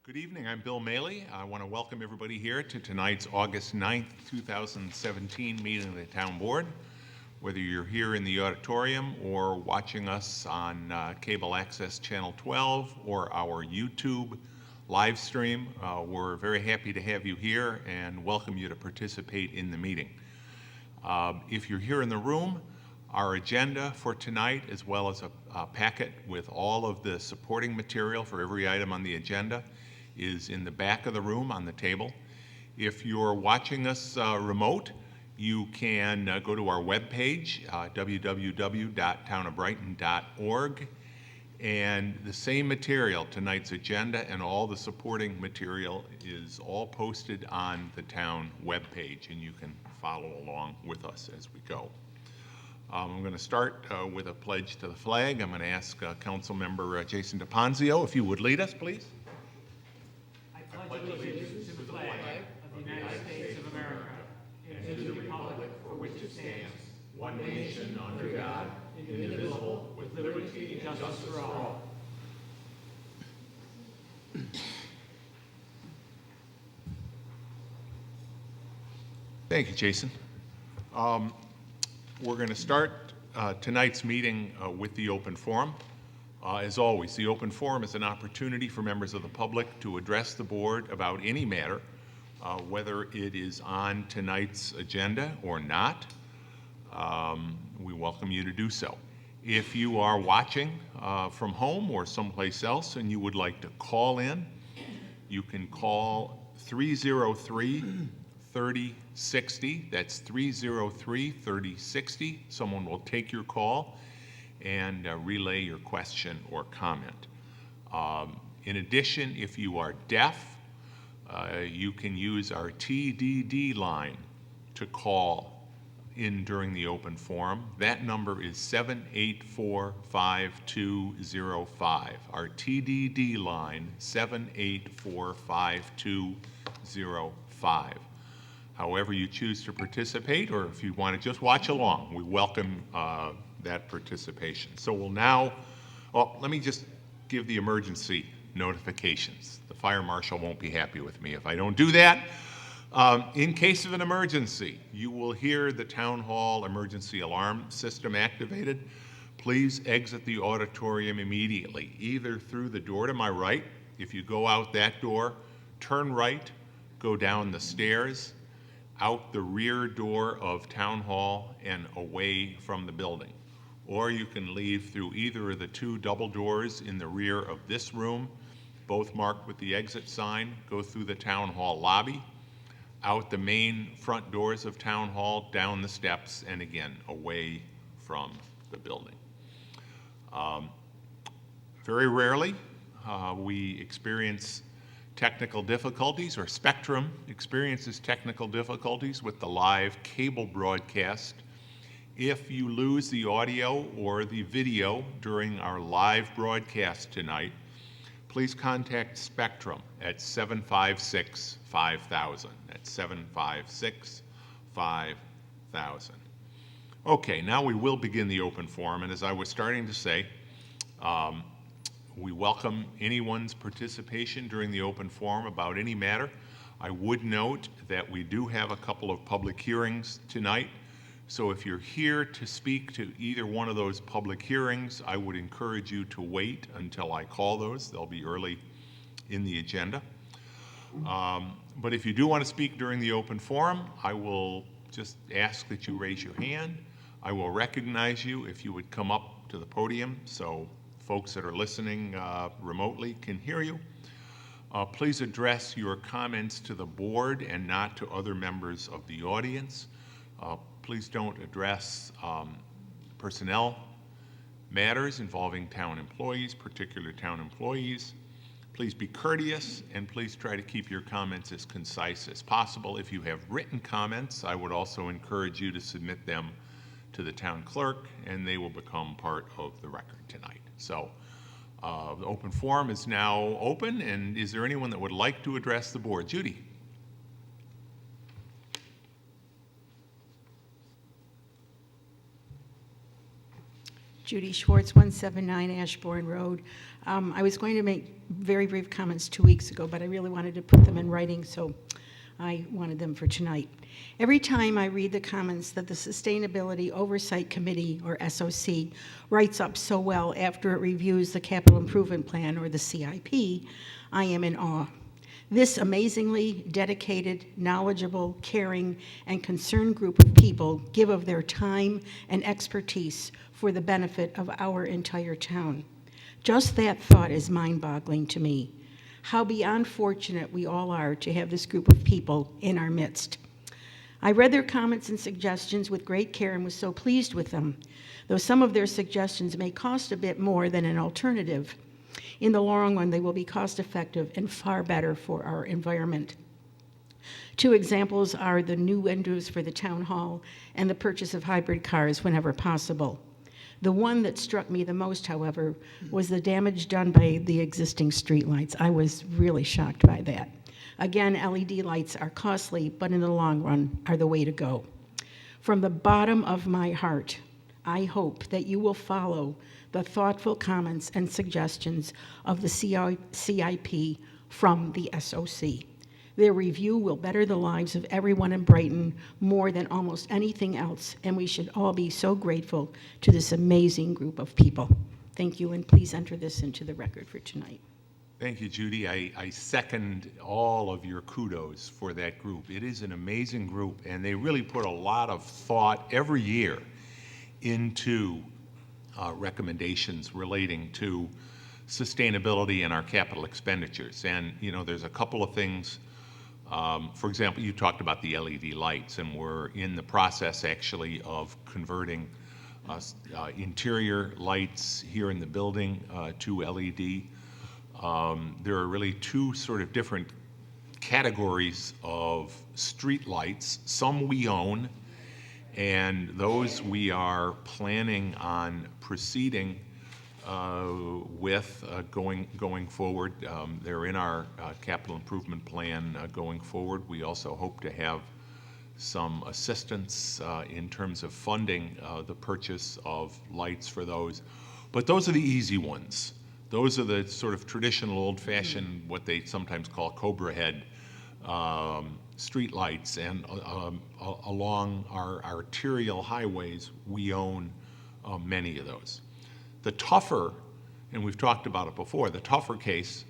Good evening, I'm Bill Maley. I want to welcome everybody here to tonight's August 9th, 2017 meeting of the Town Board. Whether you're here in the auditorium or watching us on Cable Access Channel 12 or our YouTube live stream, we're very happy to have you here and welcome you to participate in the meeting. If you're here in the room, our agenda for tonight, as well as a packet with all of the supporting material for every item on the agenda, is in the back of the room on the table. If you're watching us remote, you can go to our webpage, www.townofbrighton.org, and the same material, tonight's agenda and all the supporting material, is all posted on the town webpage, and you can follow along with us as we go. I'm going to start with a pledge to the flag. I'm going to ask Council Member Jason DePonzio if you would lead us, please. I pledge allegiance to the flag of the United States of America and to the republic for which it stands, one nation under God, indivisible, with liberty and justice for all. Thank you, Jason. We're going to start tonight's meeting with the open forum. As always, the open forum is an opportunity for members of the public to address the board about any matter, whether it is on tonight's agenda or not. We welcome you to do so. If you are watching from home or someplace else and you would like to call in, you can call 303-3060. That's 303-3060. Someone will take your call and relay your question or comment. In addition, if you are deaf, you can use our TDD line to call in during the open forum. That number is 784-5205. Our TDD line, 784-5205. However you choose to participate, or if you want to just watch along, we welcome that participation. So we'll now, let me just give the emergency notifications. The fire marshal won't be happy with me if I don't do that. In case of an emergency, you will hear the town hall emergency alarm system activated. Please exit the auditorium immediately, either through the door to my right. If you go out that door, turn right, go down the stairs, out the rear door of town hall and away from the building. Or you can leave through either of the two double doors in the rear of this room, both marked with the exit sign, go through the town hall lobby, out the main front doors of town hall, down the steps, and again, away from the building. Very rarely we experience technical difficulties, or Spectrum experiences technical difficulties with the live cable broadcast. If you lose the audio or the video during our live broadcast tonight, please contact Spectrum at 756-5000. That's 756-5000. Okay, now we will begin the open forum, and as I was starting to say, we welcome anyone's participation during the open forum about any matter. I would note that we do have a couple of public hearings tonight, so if you're here to speak to either one of those public hearings, I would encourage you to wait until I call those. They'll be early in the agenda. But if you do want to speak during the open forum, I will just ask that you raise your hand. I will recognize you if you would come up to the podium so folks that are listening remotely can hear you. Please address your comments to the board and not to other members of the audience. Please don't address personnel matters involving town employees, particular town employees. Please be courteous, and please try to keep your comments as concise as possible. If you have written comments, I would also encourage you to submit them to the town clerk, and they will become part of the record tonight. So the open forum is now open, and is there anyone that would like to address the board? Judy. Judy Schwartz, 179 Ashbourne Road. I was going to make very brief comments 2 weeks ago, but I really wanted to put them in writing, so I wanted them for tonight. Every time I read the comments that the Sustainability Oversight Committee, or SOC, writes up so well after it reviews the Capital Improvement Plan, or the CIP, I am in awe. This amazingly dedicated, knowledgeable, caring, and concerned group of people give of their time and expertise for the benefit of our entire town. Just that thought is mind-boggling to me. How beyond fortunate we all are to have this group of people in our midst. I read their comments and suggestions with great care and was so pleased with them, though some of their suggestions may cost a bit more than an alternative. In the long run, they will be cost-effective and far better for our environment. 2 examples are the new windows for the town hall and the purchase of hybrid cars whenever possible. The one that struck me the most, however, was the damage done by the existing streetlights. I was really shocked by that. Again, LED lights are costly, but in the long run are the way to go. From the bottom of my heart, I hope that you will follow the thoughtful comments and suggestions of the CIP from the SOC. Their review will better the lives of everyone in Brighton more than almost anything else, and we should all be so grateful to this amazing group of people. Thank you, and please enter this into the record for tonight. Thank you, Judy. I second all of your kudos for that group. It is an amazing group, and they really put a lot of thought every year into recommendations relating to sustainability and our capital expenditures. And, you know, there's a couple of things. For example, you talked about the LED lights, and we're in the process actually of converting interior lights here in the building to LED. There are really 2 sort of different categories of street lights. Some we own, and those we are planning on proceeding with going forward. They're in our capital improvement plan going forward. We also hope to have some assistance in terms of funding the purchase of lights for those. But those are the easy ones. Those are the sort of traditional old-fashioned, what they sometimes call Cobra head street lights, and along our arterial highways, we own many of those. The tougher, and we've talked about it before, the tougher case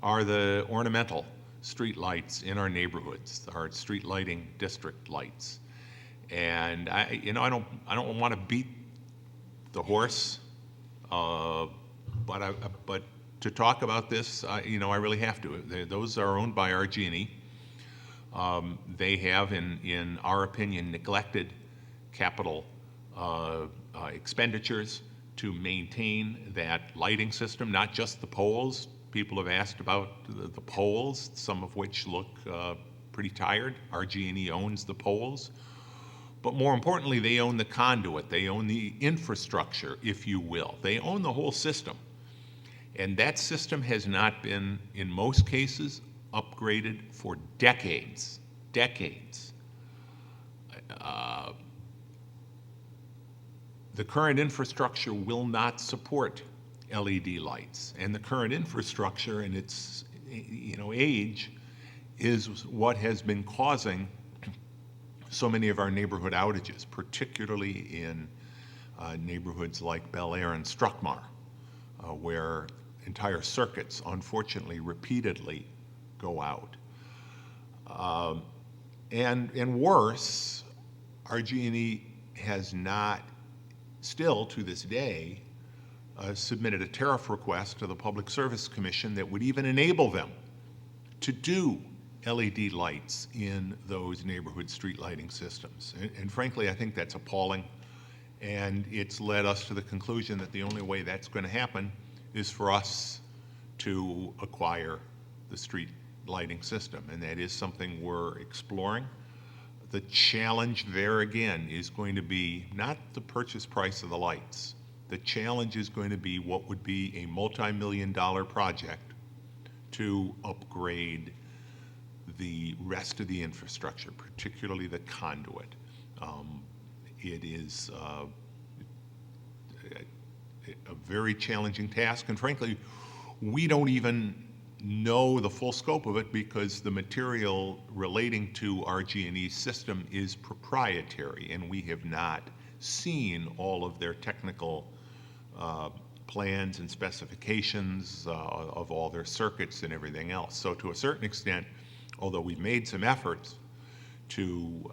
are the ornamental street lights in our neighborhoods, our street lighting district lights. And I don't want to beat the horse, but to talk about this, I really have to. Those are owned by RG&E. They have, in our opinion, neglected capital expenditures to maintain that lighting system, not just the poles. People have asked about the poles, some of which look pretty tired. RG&E owns the poles. But more importantly, they own the conduit. They own the infrastructure, if you will. They own the whole system. And that system has not been, in most cases, upgraded for decades. The current infrastructure will not support LED lights, and the current infrastructure and its age is what has been causing so many of our neighborhood outages, particularly in neighborhoods like Bel Air and Struckmar, where entire circuits, unfortunately, repeatedly go out. And worse, RG&E has not, still to this day, submitted a tariff request to the Public Service Commission that would even enable them to do LED lights in those neighborhood street lighting systems. And frankly, I think that's appalling. And it's led us to the conclusion that the only way that's going to happen is for us to acquire the street lighting system. And that is something we're exploring. The challenge there again is going to be not the purchase price of the lights. The challenge is going to be what would be a multi-million-dollar project to upgrade the rest of the infrastructure, particularly the conduit. It is a very challenging task, and frankly, we don't even know the full scope of it because the material relating to our G&E system is proprietary, and we have not seen all of their technical plans and specifications of all their circuits and everything else. So to a certain extent, although we've made some efforts to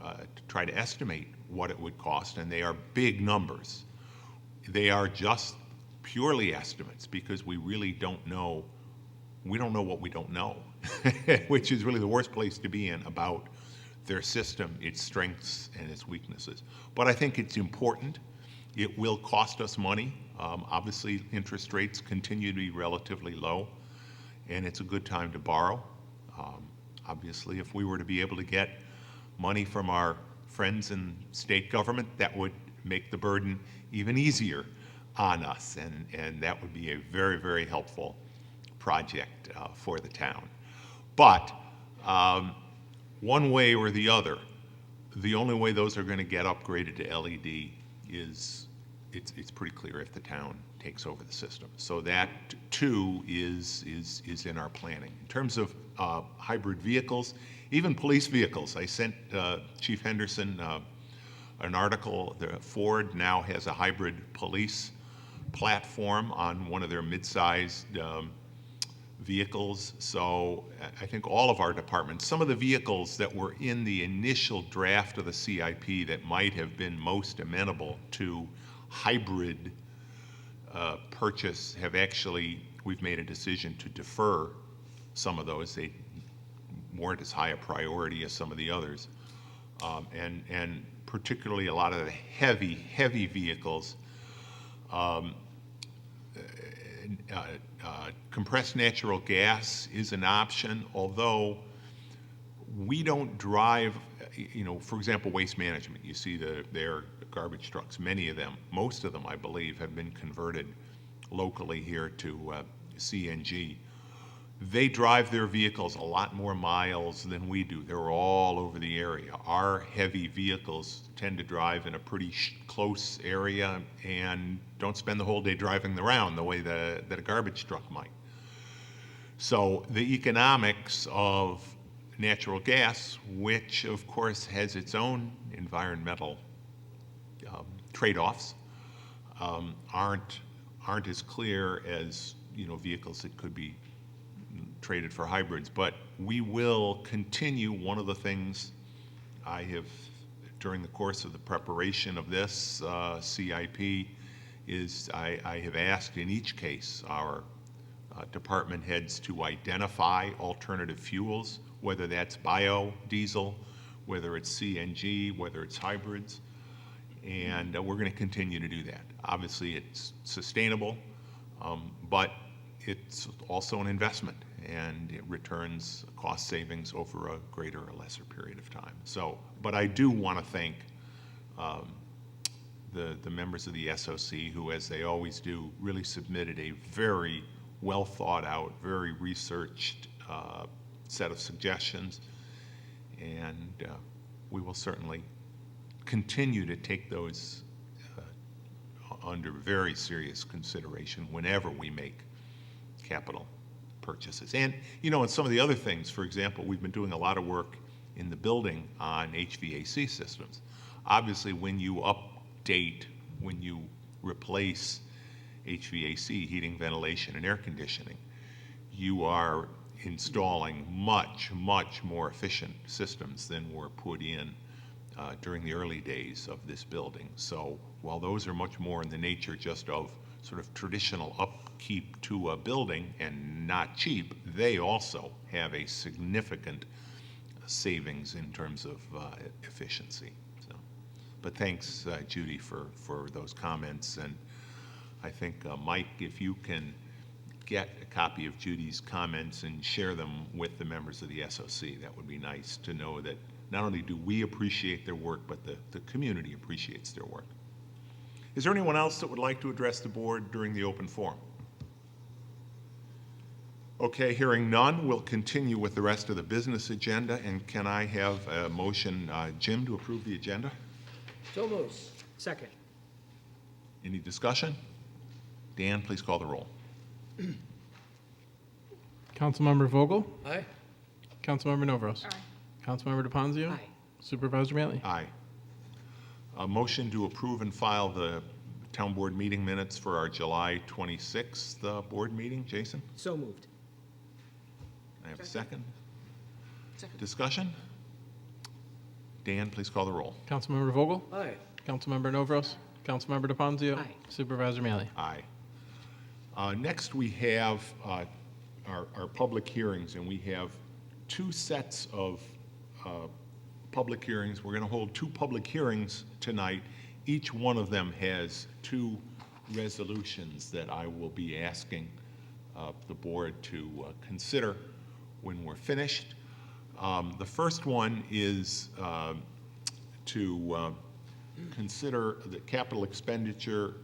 try to estimate what it would cost, and they are big numbers, they are just purely estimates because we really don't know. We don't know what we don't know, which is really the worst place to be in about their system, its strengths and its weaknesses. But I think it's important. It will cost us money. Obviously, interest rates continue to be relatively low, and it's a good time to borrow. Obviously, if we were to be able to get money from our friends in state government, that would make the burden even easier on us, and that would be a very, very helpful project for the town. But one way or the other, the only way those are going to get upgraded to LED is it's pretty clear if the town takes over the system. So that too is in our planning. In terms of hybrid vehicles, even police vehicles, I sent Chief Henderson an article. Ford now has a hybrid police platform on one of their mid-sized vehicles. So I think all of our departments, some of the vehicles that were in the initial draft of the CIP that might have been most amenable to hybrid purchase have actually, we've made a decision to defer some of those. They weren't as high a priority as some of the others. And particularly a lot of the heavy vehicles, compressed natural gas is an option, although we don't drive, for example, waste management. You see their garbage trucks, many of them, most of them, I believe, have been converted locally here to CNG. They drive their vehicles a lot more miles than we do. They're all over the area. Our heavy vehicles tend to drive in a pretty close area and don't spend the whole day driving around the way that a garbage truck might. So the economics of natural gas, which of course has its own environmental trade-offs, aren't as clear as vehicles that could be traded for hybrids. But we will continue. One of the things I have, during the course of the preparation of this CIP, is I have asked in each case our department heads to identify alternative fuels, whether that's biodiesel, whether it's CNG, whether it's hybrids, and we're going to continue to do that. Obviously, it's sustainable, but it's also an investment, and it returns cost savings over a greater or lesser period of time. So, but I do want to thank the members of the SOC who, as they always do, really submitted a very well thought out, very researched set of suggestions, and we will certainly continue to take those under very serious consideration whenever we make capital purchases. And, and some of the other things, for example, we've been doing a lot of work in the building on HVAC systems. Obviously, when you update, when you replace HVAC, heating, ventilation, and air conditioning, you are installing much more efficient systems than were put in during the early days of this building. So while those are much more in the nature just of sort of traditional upkeep to a building and not cheap, they also have a significant savings in terms of efficiency. So, but thanks, Judy, for those comments. And I think, Mike, if you can get a copy of Judy's comments and share them with the members of the SOC, that would be nice to know that not only do we appreciate their work, but the community appreciates their work. Is there anyone else that would like to address the board during the open forum? Okay, hearing none, we'll continue with the rest of the business agenda. And can I have a motion, Jim, to approve the agenda? So moved. Second. Any discussion? Dan, please call the roll. Councilmember Vogel? Aye. Councilmember Novros? Aye. Councilmember DePonzio? Aye. Supervisor Manley? Aye. A motion to approve and file the town board meeting minutes for our July 26th board meeting. Jason? So moved. I have a second. Second. Discussion? Dan, please call the roll. Councilmember Vogel? Aye. Councilmember Novros? Councilmember DePonzio? Aye. Supervisor Manley? Aye. Next, we have our public hearings, and we have two sets of public hearings. We're going to hold two public hearings tonight. Each one of them has two resolutions that I will be asking the board to consider when we're finished. The first one is to consider the capital expenditure.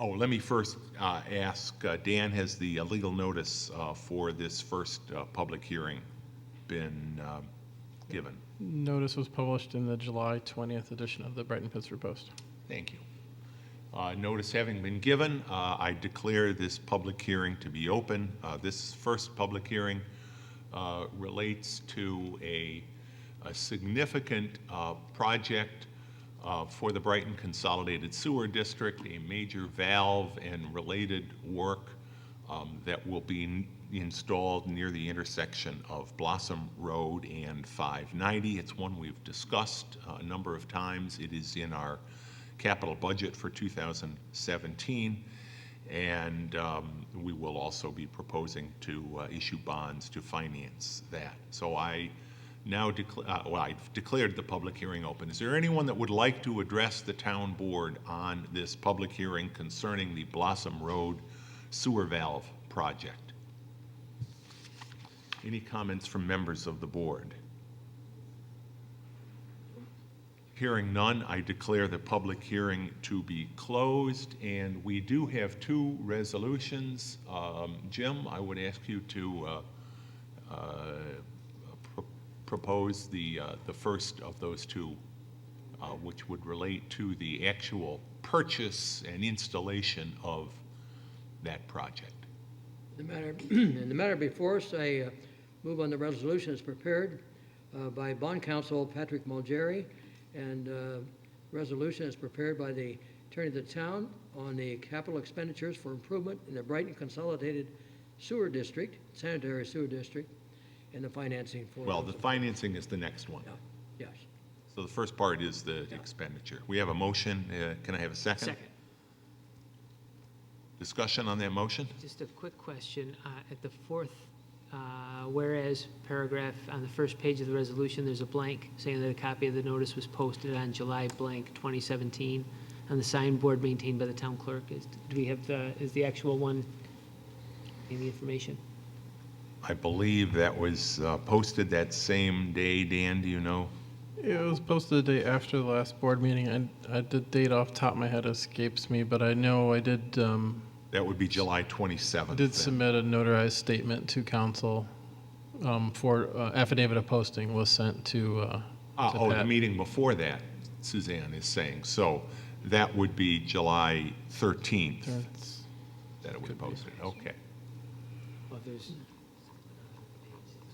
Let me first ask, Dan, has the legal notice for this first public hearing been given? Notice was published in the July 20th edition of the Brighton Pittsburgh Post. Thank you. Notice having been given, I declare this public hearing to be open. This first public hearing relates to a significant project for the Brighton Consolidated Sewer District, a major valve and related work that will be installed near the intersection of Blossom Road and 590. It's one we've discussed a number of times. It is in our capital budget for 2017, and we will also be proposing to issue bonds to finance that. So I now I've declared the public hearing open. Is there anyone that would like to address the town board on this public hearing concerning the Blossom Road sewer valve project? Any comments from members of the board? Hearing none, I declare the public hearing to be closed, and we do have two resolutions. Jim, I would ask you to propose the first of those two, which would relate to the actual purchase and installation of that project. In the matter before us, I move on the resolution as prepared by Bond Counsel Patrick Mulgeri, and resolution is prepared by the Attorney of the Town on the capital expenditures for improvement in the Brighton Consolidated Sewer District, Sanitary Sewer District, and the financing for... Well, the financing is the next one. Yeah, yes. So the first part is the expenditure. We have a motion. Can I have a second? Second. Discussion on that motion? Just a quick question. At the fourth whereas paragraph on the first page of the resolution, there's a blank saying that a copy of the notice was posted on July blank 2017 on the signboard maintained by the town clerk. Do we have is the actual one in the information? I believe that was posted that same day. Dan, do you know? It was posted the day after the last board meeting. The date off the top of my head escapes me, but I know I did That would be July 27th. did then. submit a notarized statement to council for affidavit of posting was sent to The Pat. meeting before that, Suzanne is saying. So that would be July 13th That's- that it was posted. Okay. Oh, there's...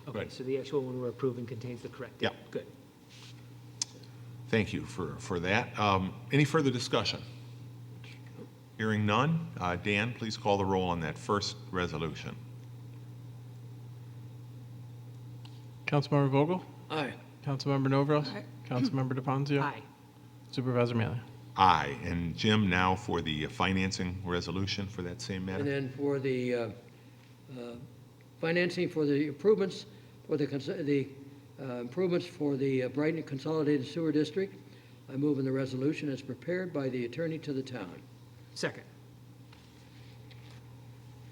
Okay, Good. so the actual one we're approving contains the correct date. Yeah. Good. Thank you for that. Any further discussion? Hearing none, Dan, please call the roll on that first resolution. Councilmember Vogel? Aye. Councilmember Novros? Aye. Councilmember DePonzio? Aye. Supervisor Manley? Aye. And Jim, now for the financing resolution for that same And matter? then for the financing for the improvements, for the improvements for the Brighton Consolidated Sewer District, I move in the resolution as prepared by the Attorney to the Town. Second.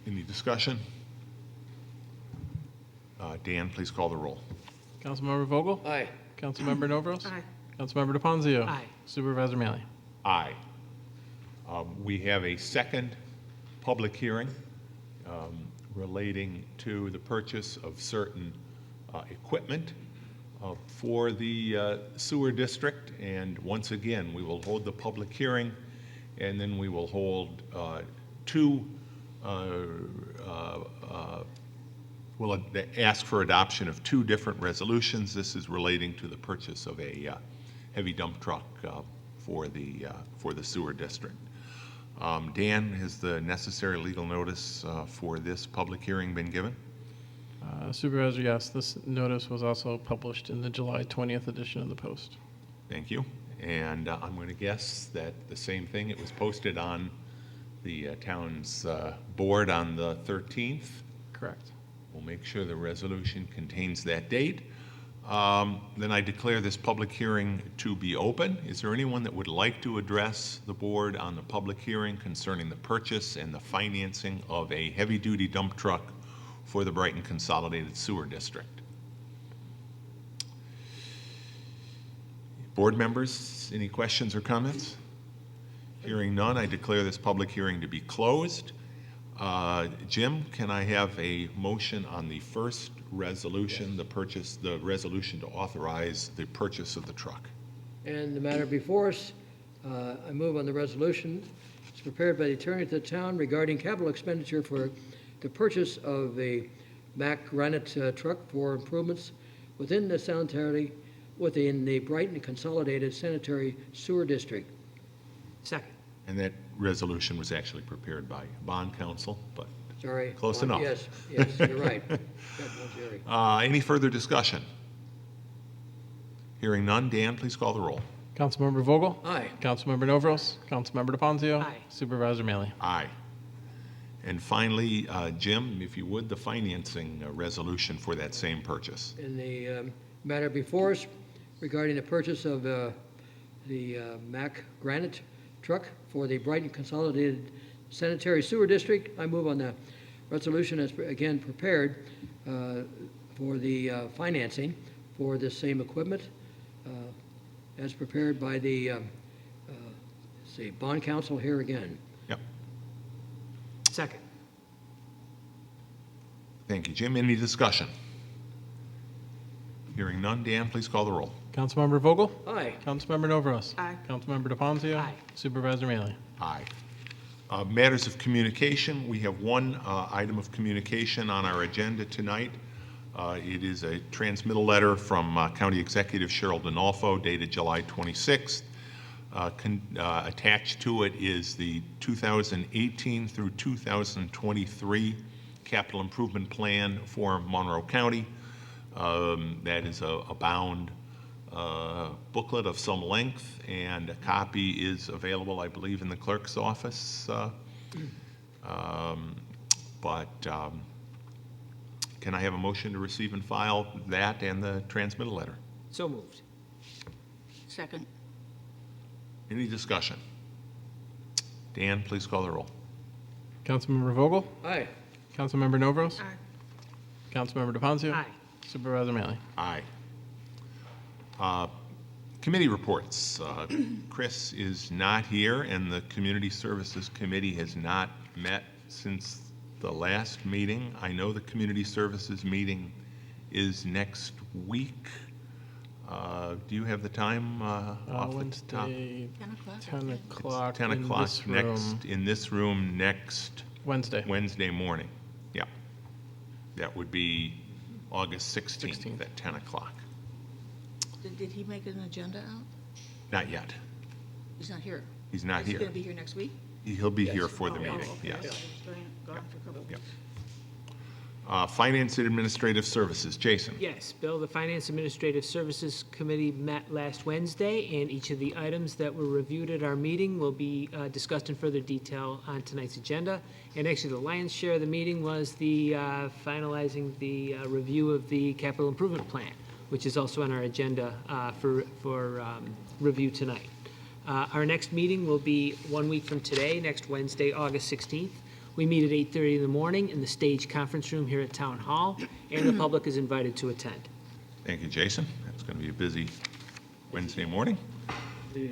Any discussion? Dan, please call the roll. Councilmember Vogel? Aye. Councilmember Novros? Aye. Councilmember DePonzio? Aye. Supervisor Manley? Aye. We have a second public hearing relating to the purchase of certain equipment for the sewer district. And once again, we will hold the public hearing and then we will hold two, we'll ask for adoption of two different resolutions. This is relating to the purchase of a heavy dump truck for the sewer district. Dan, has the necessary legal notice for this public hearing been given? Supervisor, yes, this notice was also published in the July 20th edition of the Post. Thank you. And I'm going to guess that the same thing, it was posted on the town's board on the 13th. Correct. We'll make sure the resolution contains that date. Then I declare this public hearing to be open. Is there anyone that would like to address the board on the public hearing concerning the purchase and the financing of a heavy-duty dump truck for the Brighton Consolidated Sewer District? Board members, any questions or comments? Hearing none, I declare this public hearing to be closed. Jim, can I have a motion on the first resolution, the resolution to authorize the purchase of the truck? And the matter before us, I move on the resolution. It's prepared by the attorney to the town regarding capital expenditure for the purchase of a Mack granite truck for improvements within the Brighton Consolidated Sanitary Sewer District. Second. And that resolution was actually prepared by bond counsel, but Sorry. Close enough. Yes, you're right. Jerry. any further discussion? Hearing none, Dan, please call the roll. Councilmember Vogel? Aye. Councilmember Novros? Councilmember DePonzio? Aye. Supervisor Mealy? Aye. And finally, Jim, if you would, the financing resolution for that same purchase. In the matter before us regarding the purchase of the Mack granite truck for the Brighton Consolidated Sanitary Sewer District, I move on the resolution as, again, prepared for the financing for this same equipment as prepared by the bond counsel here again. Yep. Second. Thank you, Jim. Any discussion? Hearing none, Dan, please call the roll. Councilmember Vogel? Aye. Councilmember Novros? Aye. Councilmember DePonzio? Aye. Supervisor Mealy? Aye. Matters of communication, we have one item of communication on our agenda tonight. It is a transmittal letter from County Executive Cheryl Donalfo dated July 26th. Attached to it is the 2018 through 2023 capital improvement plan for Monroe County. That is a bound booklet of some length, and a copy is available, I believe, in the clerk's office. Can I have a motion to receive and file that and the transmittal letter? So moved. Second. Any discussion? Dan, please call the roll. Councilmember Vogel? Aye. Councilmember Novros? Aye. Councilmember DePonzio? Aye. Supervisor Mealy? Aye. Committee reports. Chris is not here, and the Community Services Committee has not met since the last meeting. I know the Community Services meeting is next week. Do you have the time off the top? Wednesday, 10 o'clock. 10 o'clock. 10 in o'clock this room. next, in this room next Wednesday. morning. Yeah. That would be August 16th at 10 o'clock. Did he make an agenda out? Not yet. He's not here. He's not Is he here. going to be here next week? He'll be here for the Oh, meeting, okay. yes. He's gone for a couple Yep. weeks. Finance and Administrative Services, Jason. Yes, Bill, the Finance Administrative Services Committee met last Wednesday, and each of the items that were reviewed at our meeting will be discussed in further detail on tonight's agenda. And actually, the lion's share of the meeting was the finalizing the review of the capital improvement plan, which is also on our agenda for review tonight. Our next meeting will be 1 week from today, next Wednesday, August 16th. We meet at 8:30 in the morning in the Stage Conference Room here at Town Hall, and the public is invited to attend. Thank you, Jason. That's going to be a busy Wednesday morning.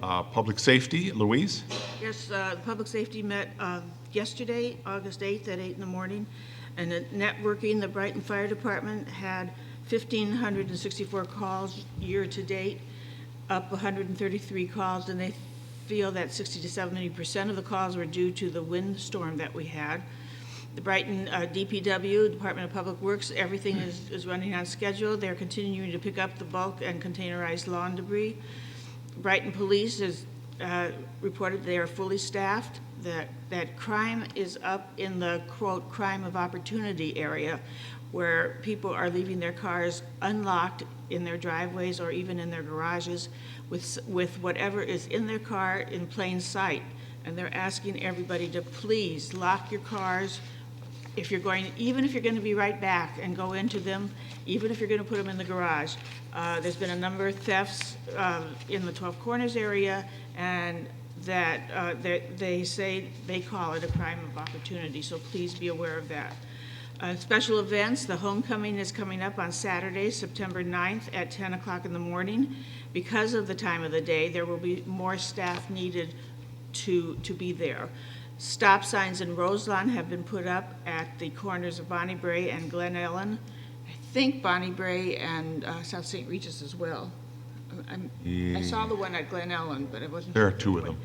Public Safety, Louise. Yes, Public Safety met yesterday, August 8th at 8 in the morning. And the networking, the Brighton Fire Department had 1,564 calls year-to-date, up 133 calls, and they feel that 60 to 70% of the calls were due to the windstorm that we had. The Brighton DPW, Department of Public Works, everything is running on schedule. They're continuing to pick up the bulk and containerized lawn debris. Brighton Police has reported they are fully staffed, that crime is up in the, quote, crime of opportunity area, where people are leaving their cars unlocked in their driveways or even in their garages with whatever is in their car in plain sight. And they're asking everybody to please lock your cars. If you're going, even if you're going to be right back and go into them, even if you're going to put them in the garage. There's been a number of thefts in the 12 Corners area, and that they say they call it a crime of opportunity, so please be aware of that. Special events, the homecoming is coming up on Saturday, September 9th at 10 o'clock in the morning. Because of the time of the day, there will be more staff needed to be there. Stop signs in Roselawn have been put up at the corners of Bonnie Bray and Glen Ellen. I think Bonnie Bray and South St. Regis as well. I saw the one at Glen Ellen, but it wasn't. There are two of them.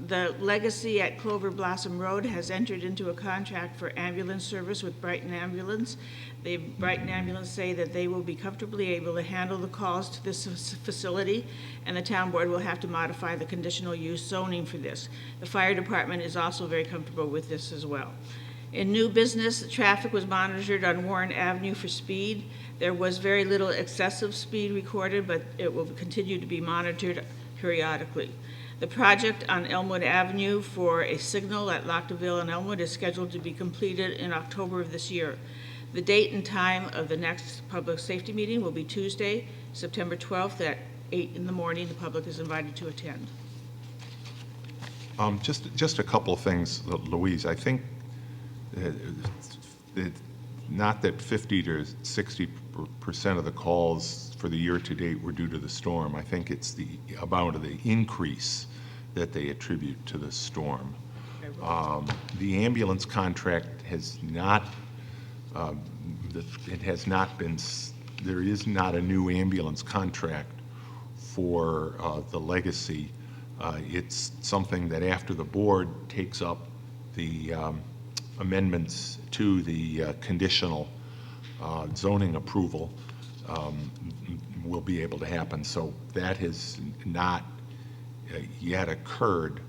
The Legacy at Clover Blossom Road has entered into a contract for ambulance service with Brighton Ambulance. The Brighton Ambulance say that they will be comfortably able to handle the calls to this facility, and the town board will have to modify the conditional use zoning for this. The fire department is also very comfortable with this as well. In new business, traffic was monitored on Warren Avenue for speed. There was very little excessive speed recorded, but it will continue to be monitored periodically. The project on Elmwood Avenue for a signal at Lockdeville and Elmwood is scheduled to be completed in October of this year. The date and time of the next public safety meeting will be Tuesday, September 12th at 8 in the morning. The public is invited to attend. Just a couple of things, Louise. I think not that 50 to 60% of the calls for the year to date were due to the storm. I think it's the amount of the increase that they attribute to the storm. The ambulance contract has not, it has not been, there is not a new ambulance contract for the Legacy. It's something that after the board takes up the amendments to the conditional zoning approval, will be able to happen. So that has not yet occurred.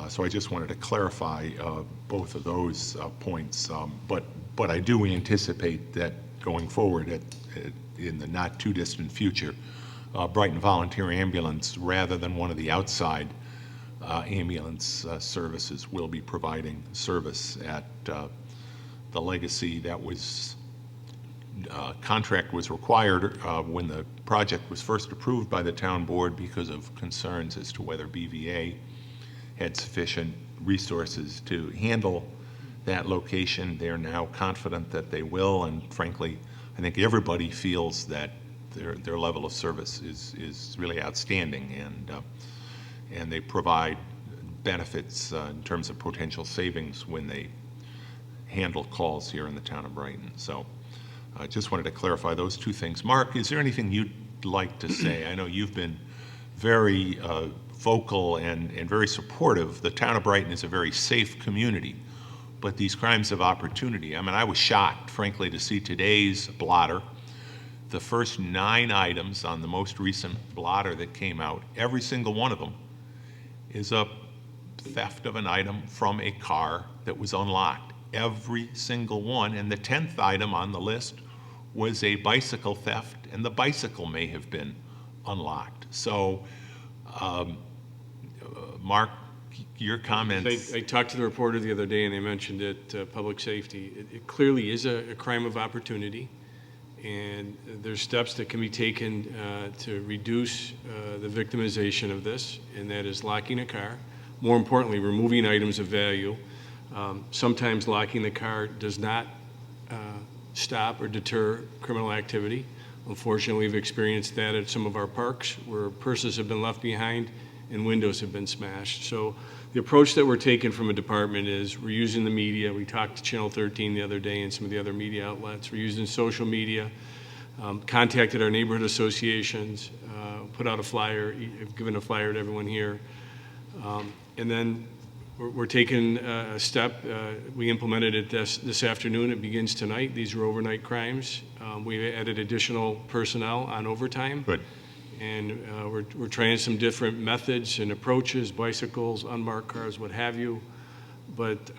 So I just wanted to clarify both of those points. But I do anticipate that going forward in the not too distant future, Brighton Volunteer Ambulance, rather than one of the outside ambulance services, will be providing service at the Legacy. That was contract was required when the project was first approved by the town board because of concerns as to whether BVA had sufficient resources to handle that location. They're now confident that they will, and frankly, I think everybody feels that their level of service is really outstanding, and they provide benefits in terms of potential savings when they handle calls here in the town of Brighton. So I just wanted to clarify those two things. Mark, is there anything you'd like to say? I know you've been very vocal and very supportive. The town of Brighton is a very safe community, but these crimes of opportunity, I mean, I was shocked, frankly, to see today's blotter. The first 9 items on the most recent blotter that came out, every single one of them is a theft of an item from a car that was unlocked. Every single one. And the 10th item on the list was a bicycle theft, and the bicycle may have been unlocked. So, Mark, your comments. I talked to the reporter the other day, and they mentioned it, public safety. It clearly is a crime of opportunity, and there's steps that can be taken to reduce the victimization of this, and that is locking a car. More importantly, removing items of value. Sometimes locking the car does not stop or deter criminal activity. Unfortunately, we've experienced that at some of our parks where purses have been left behind and windows have been smashed. So the approach that we're taking from a department is we're using the media. We talked to Channel 13 the other day and some of the other media outlets. We're using social media contacted our neighborhood associations, put out a flyer, I've given a flyer to everyone here. And then we're taking a step. We implemented it this afternoon. It begins tonight. These are overnight crimes. We added additional personnel on overtime. Good. And we're trying some different methods and approaches, bicycles, unmarked cars, what have you. But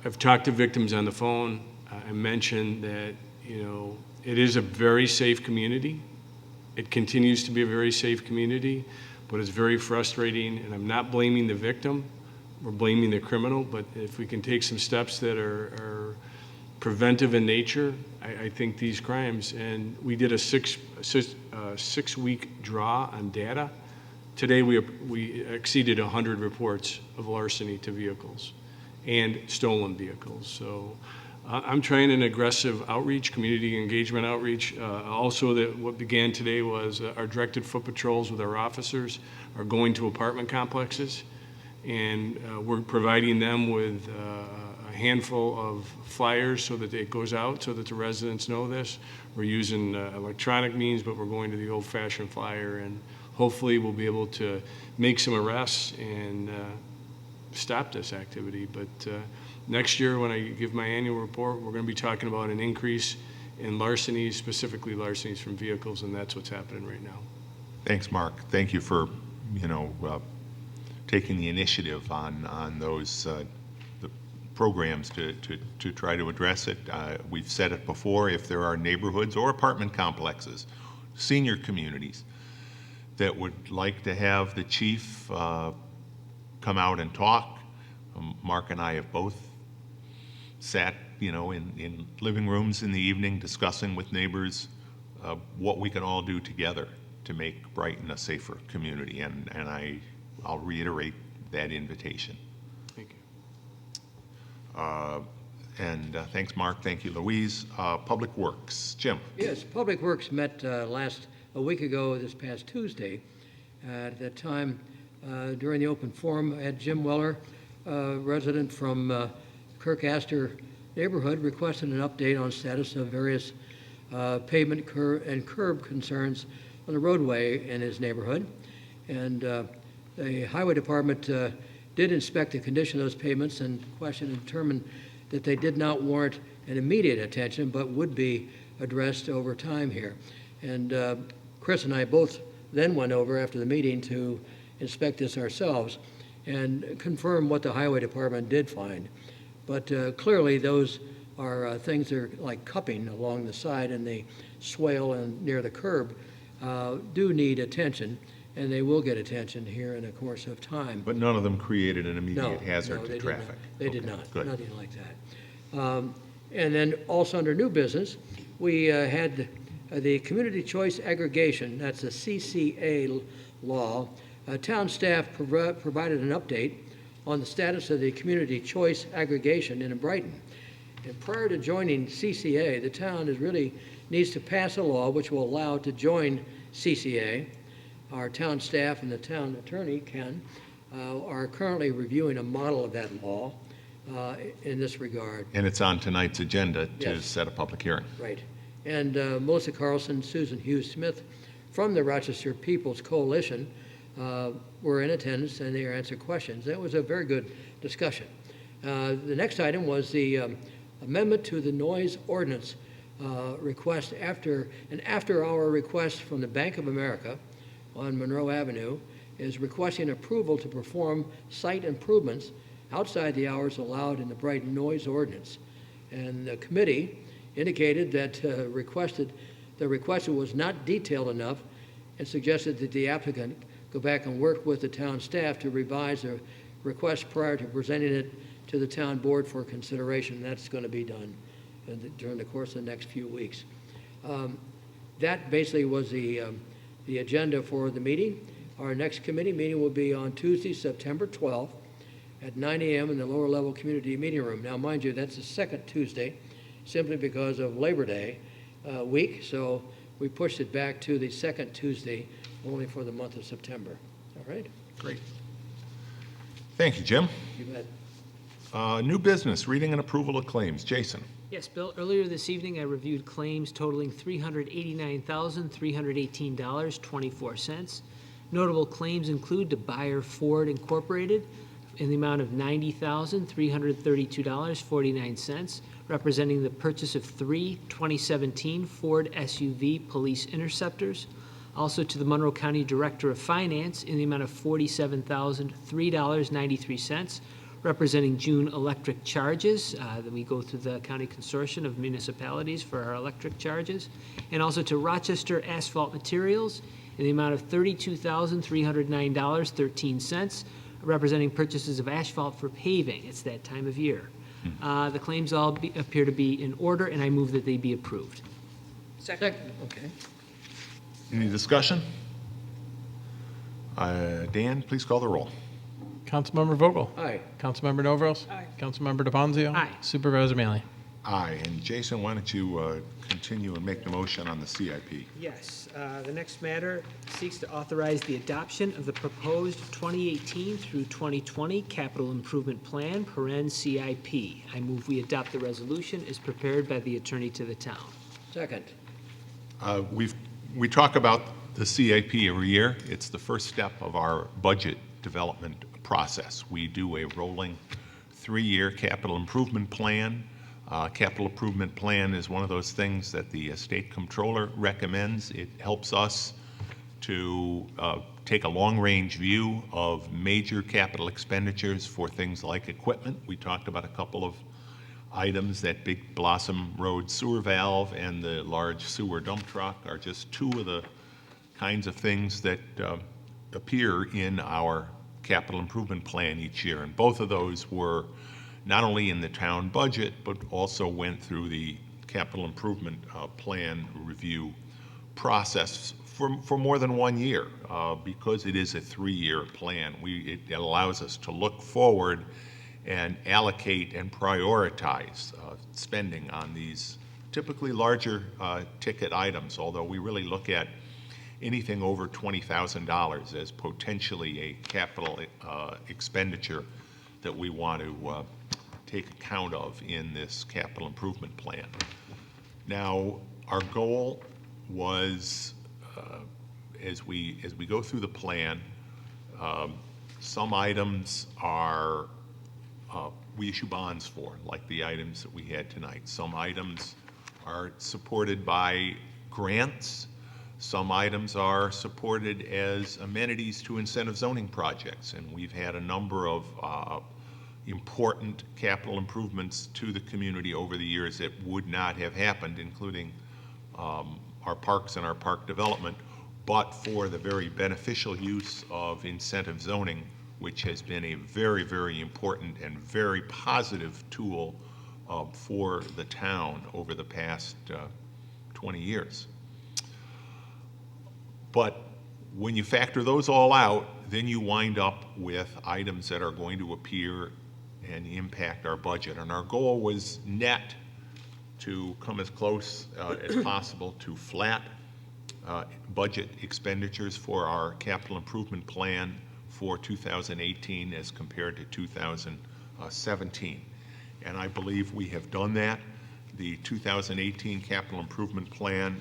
I've talked to victims on the phone. I mentioned that, it is a very safe community. It continues to be a very safe community, but it's very frustrating, and I'm not blaming the victim. We're blaming the criminal, but if we can take some steps that are preventive in nature, I think these crimes, and we did a six-week draw on data. Today, we exceeded 100 reports of larceny to vehicles and stolen vehicles. So I'm trying an aggressive outreach, community engagement outreach. Also, what began today was our directed foot patrols with our officers are going to apartment complexes, and we're providing them with a handful of flyers so that it goes out so that the residents know this. We're using electronic means, but we're going to the old-fashioned flyer, and hopefully we'll be able to make some arrests and stop this activity. But next year, when I give my annual report, we're going to be talking about an increase in larcenies, specifically larcenies from vehicles, and that's what's happening right now. Thanks, Mark. Thank you for, taking the initiative on those the programs to try to address it. We've said it before, if there are neighborhoods or apartment complexes, senior communities, that would like to have the chief come out and talk. Mark and I have both sat, in living rooms in the evening discussing with neighbors what we can all do together to make Brighton a safer community, and I'll reiterate that invitation. Thank you. And thanks, Mark. Thank you, Louise. Public Works, Jim. Yes, Public Works met a week ago, this past Tuesday. At that time, during the open forum, I had Jim Weller, resident from Kirk-Astor neighborhood, requested an update on status of various pavement and curb concerns on the roadway in his neighborhood. And the highway department did inspect the condition of those pavements and questioned and determined that they did not warrant an immediate attention, but would be addressed over time here. And Chris and I both then went over after the meeting to inspect this ourselves and confirm what the highway department did find. But clearly those are things that are like cupping along the side and the swale and near the curb do need attention, and they will get attention here in the course of time. But none of them created an immediate hazard No, to they did traffic. not. They did Okay, not, good. nothing like that. And then also under new business, we had the Community Choice Aggregation, that's a CCA law. Town staff provided an update on the status of the Community Choice Aggregation in Brighton. And prior to joining CCA, the town really needs to pass a law which will allow it to join CCA. Our town staff and the town attorney, Ken, are currently reviewing a model of that law in this regard. And it's on tonight's agenda to Yes. set a public hearing. Right. And Melissa Carlson, Susan Hughes Smith from the Rochester People's Coalition were in attendance, and they answered questions. That was a very good discussion. The next item was the amendment to the noise ordinance request after our request from the Bank of America on Monroe Avenue is requesting approval to perform site improvements outside the hours allowed in the Brighton noise ordinance. And the committee indicated that the requested was not detailed enough and suggested that the applicant go back and work with the town staff to revise the request prior to presenting it to the town board for consideration. That's going to be done during the course of the next few weeks. That basically was the agenda for the meeting. Our next committee meeting will be on Tuesday, September 12th at 9 a.m. in the lower level community meeting room. Now, mind you, that's the second Tuesday, simply because of Labor Day week, so we pushed it back to the second Tuesday only for the month of September. All right? Great. Thank you, Jim. You bet. New business, reading and approval of claims. Jason. Yes, Bill, earlier this evening, I reviewed claims totaling $389,318.24. Notable claims include to Buyer Ford Incorporated in the amount of $90,332.49, representing the purchase of 3 2017 Ford SUV police interceptors. Also to the Monroe County Director of Finance in the amount of $47,003.93, representing June electric charges. That we go through the county consortium of municipalities for our electric charges. And also to Rochester Asphalt Materials in the amount of $32,309.13, representing purchases of asphalt for paving. It's that time of year. The claims all appear to be in order, and I move that they be approved. Second. Okay. Any discussion? Dan, please call the roll. Councilmember Vogel? Aye. Councilmember Novros? Aye. Councilmember DeFonzio? Aye. Supervisor Manley? Aye. And Jason, why don't you continue and make the motion on the CIP? Yes, the next matter seeks to authorize the adoption of the proposed 2018 through 2020 Capital Improvement Plan, CIP. I move we adopt the resolution as prepared by the attorney to the town. Second. We talk about the CIP every year. It's the first step of our budget development process. We do a rolling 3-year capital improvement plan. Capital improvement plan is one of those things that the state comptroller recommends. It helps us to take a long-range view of major capital expenditures for things like equipment. We talked about a couple of items. That big Blossom Road sewer valve and the large sewer dump truck are just two of the kinds of things that appear in our capital improvement plan each year. And both of those were not only in the town budget, but also went through the capital improvement plan review process for more than 1 year. Because it is a 3-year plan, it allows us to look forward and allocate and prioritize spending on these typically larger ticket items, although we really look at anything over $20,000 as potentially a capital expenditure that we want to take account of in this capital improvement plan. Now, our goal was, as we go through the plan, some items are we issue bonds for, like the items that we had tonight. Some items are supported by grants. Some items are supported as amenities to incentive zoning projects, and we've had a number of important capital improvements to the community over the years that would not have happened, including our parks and our park development, but for the very beneficial use of incentive zoning, which has been a very, very important and very positive tool for the town over the past 20 years. But when you factor those all out, then you wind up with items that are going to appear and impact our budget. And our goal was net to come as close as possible to flat budget expenditures for our capital improvement plan for 2018 as compared to 2017. And I believe we have done that. The 2018 capital improvement plan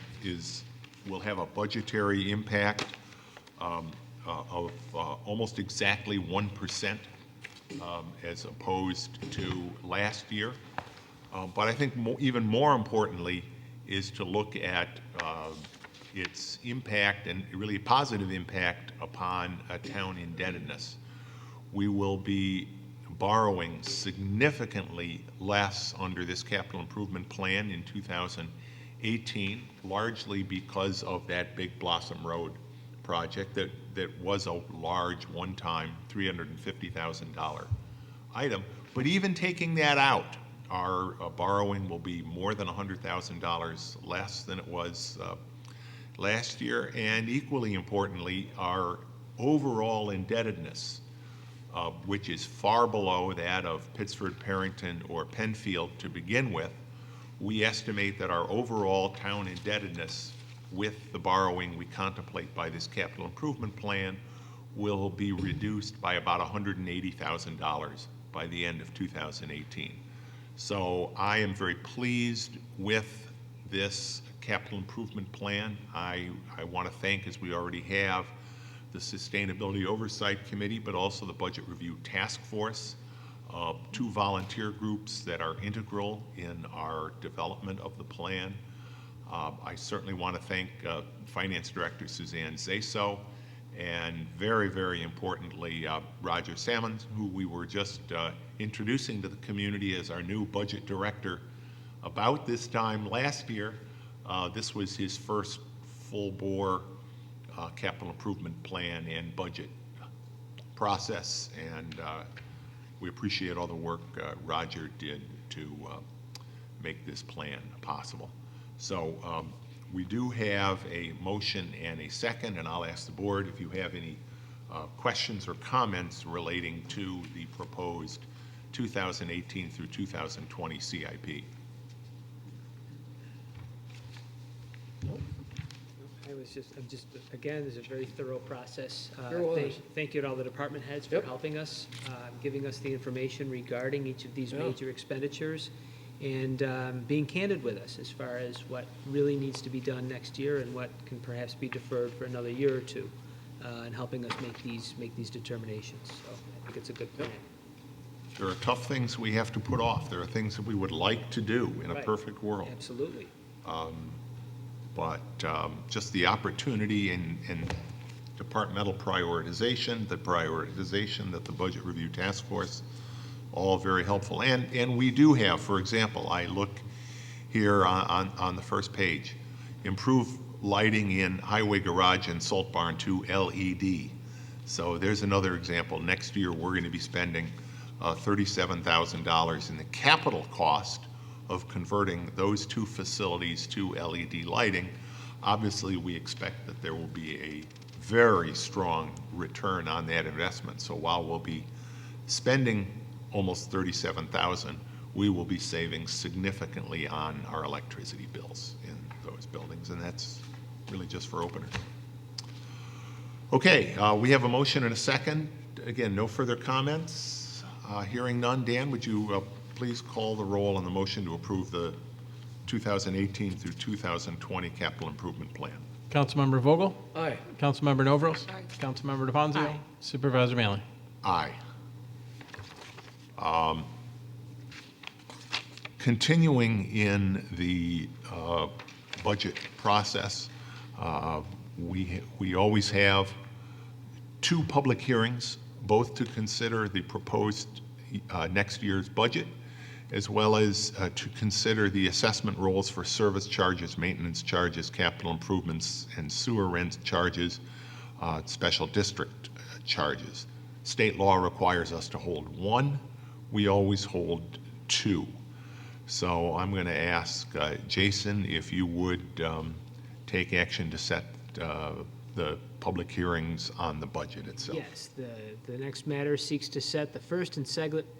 will have a budgetary impact of almost exactly 1% as opposed to last year. But I think even more importantly is to look at its impact, and really positive impact, upon town indebtedness. We will be borrowing significantly less under this capital improvement plan in 2018, largely because of that big Blossom Road project that was a large one-time $350,000 item. But even taking that out, our borrowing will be more than $100,000 less than it was last year, and equally importantly, our overall indebtedness, which is far below that of Pittsford, Perrington, or Penfield to begin with. We estimate that our overall town indebtedness, with the borrowing we contemplate by this capital improvement plan, will be reduced by about $180,000 by the end of 2018. So I am very pleased with this capital improvement plan. I want to thank, as we already have, the Sustainability Oversight Committee, but also the Budget Review Task Force, two volunteer groups that are integral in our development of the plan. I certainly want to thank Finance Director Suzanne Zaso, and very, very importantly, Roger Salmons, who we were just introducing to the community as our new budget director about this time last year. This was his first full-bore capital improvement plan and budget process, and we appreciate all the work Roger did to make this plan possible. So we do have a motion and a second, and I'll ask the board if you have any questions or comments relating to the proposed 2018 through 2020 CIP. Again, this is a very thorough process. Sure was. Thank you to all the department heads for Yep. helping us, giving us the information regarding each of these Yeah. major expenditures, and being candid with us as far as what really needs to be done next year and what can perhaps be deferred for another year or two, and helping us make these determinations. So I think it's a good plan. There are tough things we have to put off. There are things that we would like to do in a Right. perfect world. Absolutely. But just the opportunity and departmental prioritization, the prioritization that the Budget Review Task Force, all very helpful. And we do have, for example, I look here on the first page, improve lighting in highway garage and salt barn to LED. So there's another example. Next year, we're going to be spending $37,000 in the capital cost of converting those two facilities to LED lighting. Obviously, we expect that there will be a very strong return on that investment. So while we'll be spending almost $37,000, we will be saving significantly on our electricity bills in those buildings, and that's really just for openers. Okay, we have a motion and a second. Again, no further comments. Hearing none, Dan, would you please call the roll on the motion to approve the 2018 through 2020 capital improvement plan? Councilmember Vogel? Aye. Councilmember Novros? Councilmember DePonzio? Aye. Supervisor Manley? Aye. Continuing in the budget process, we always have two public hearings, both to consider the proposed next year's budget, as well as to consider the assessment rolls for service charges, maintenance charges, capital improvements, and sewer rent charges, special district charges. State law requires us to hold one. We always hold two. So I'm going to ask Jason if you would take action to set the public hearings on the budget itself. Yes, the next matter seeks to set the first and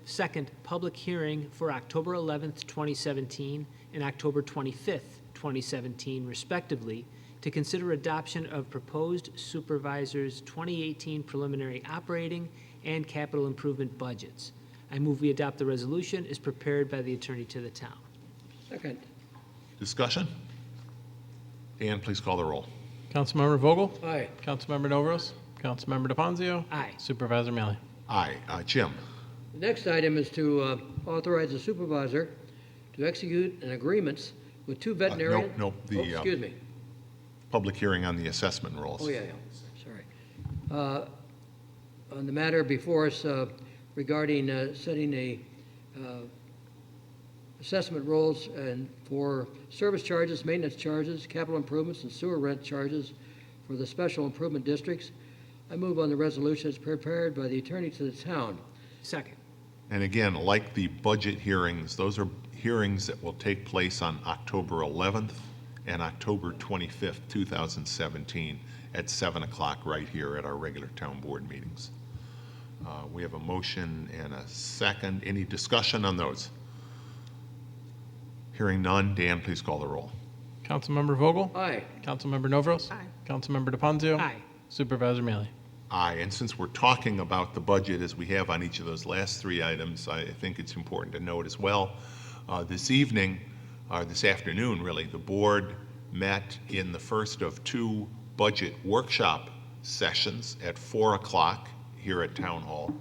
second public hearing for October 11th, 2017, and October 25th, 2017, respectively, to consider adoption of proposed supervisors' 2018 preliminary operating and capital improvement budgets. I move we adopt the resolution as prepared by the attorney to the town. Second. Discussion? Dan, please call the roll. Councilmember Vogel? Aye. Councilmember Novros? Councilmember DePonzio? Aye. Supervisor Manley? Aye. Jim? The next item is to authorize the supervisor to execute an agreements with two veterinarian. No, Oh, excuse me. Public hearing on the assessment rolls. Oh, yeah, sorry. On the matter before us regarding setting a assessment rolls and for service charges, maintenance charges, capital improvements, and sewer rent charges for the special improvement districts, I move on the resolution as prepared by the attorney to the town. Second. And again, like the budget hearings, those are hearings that will take place on October 11th and October 25th, 2017, at 7 o'clock right here at our regular town board meetings. We have a motion and a second. Any discussion on those? Hearing none, Dan, please call the roll. Councilmember Vogel? Aye. Councilmember Novros? Aye. Councilmember DePonzio? Aye. Supervisor Manley? Aye, and since we're talking about the budget as we have on each of those last three items, I think it's important to note as well, This evening, or this afternoon really, the board met in the first of two budget workshop sessions at 4 o'clock here at Town Hall.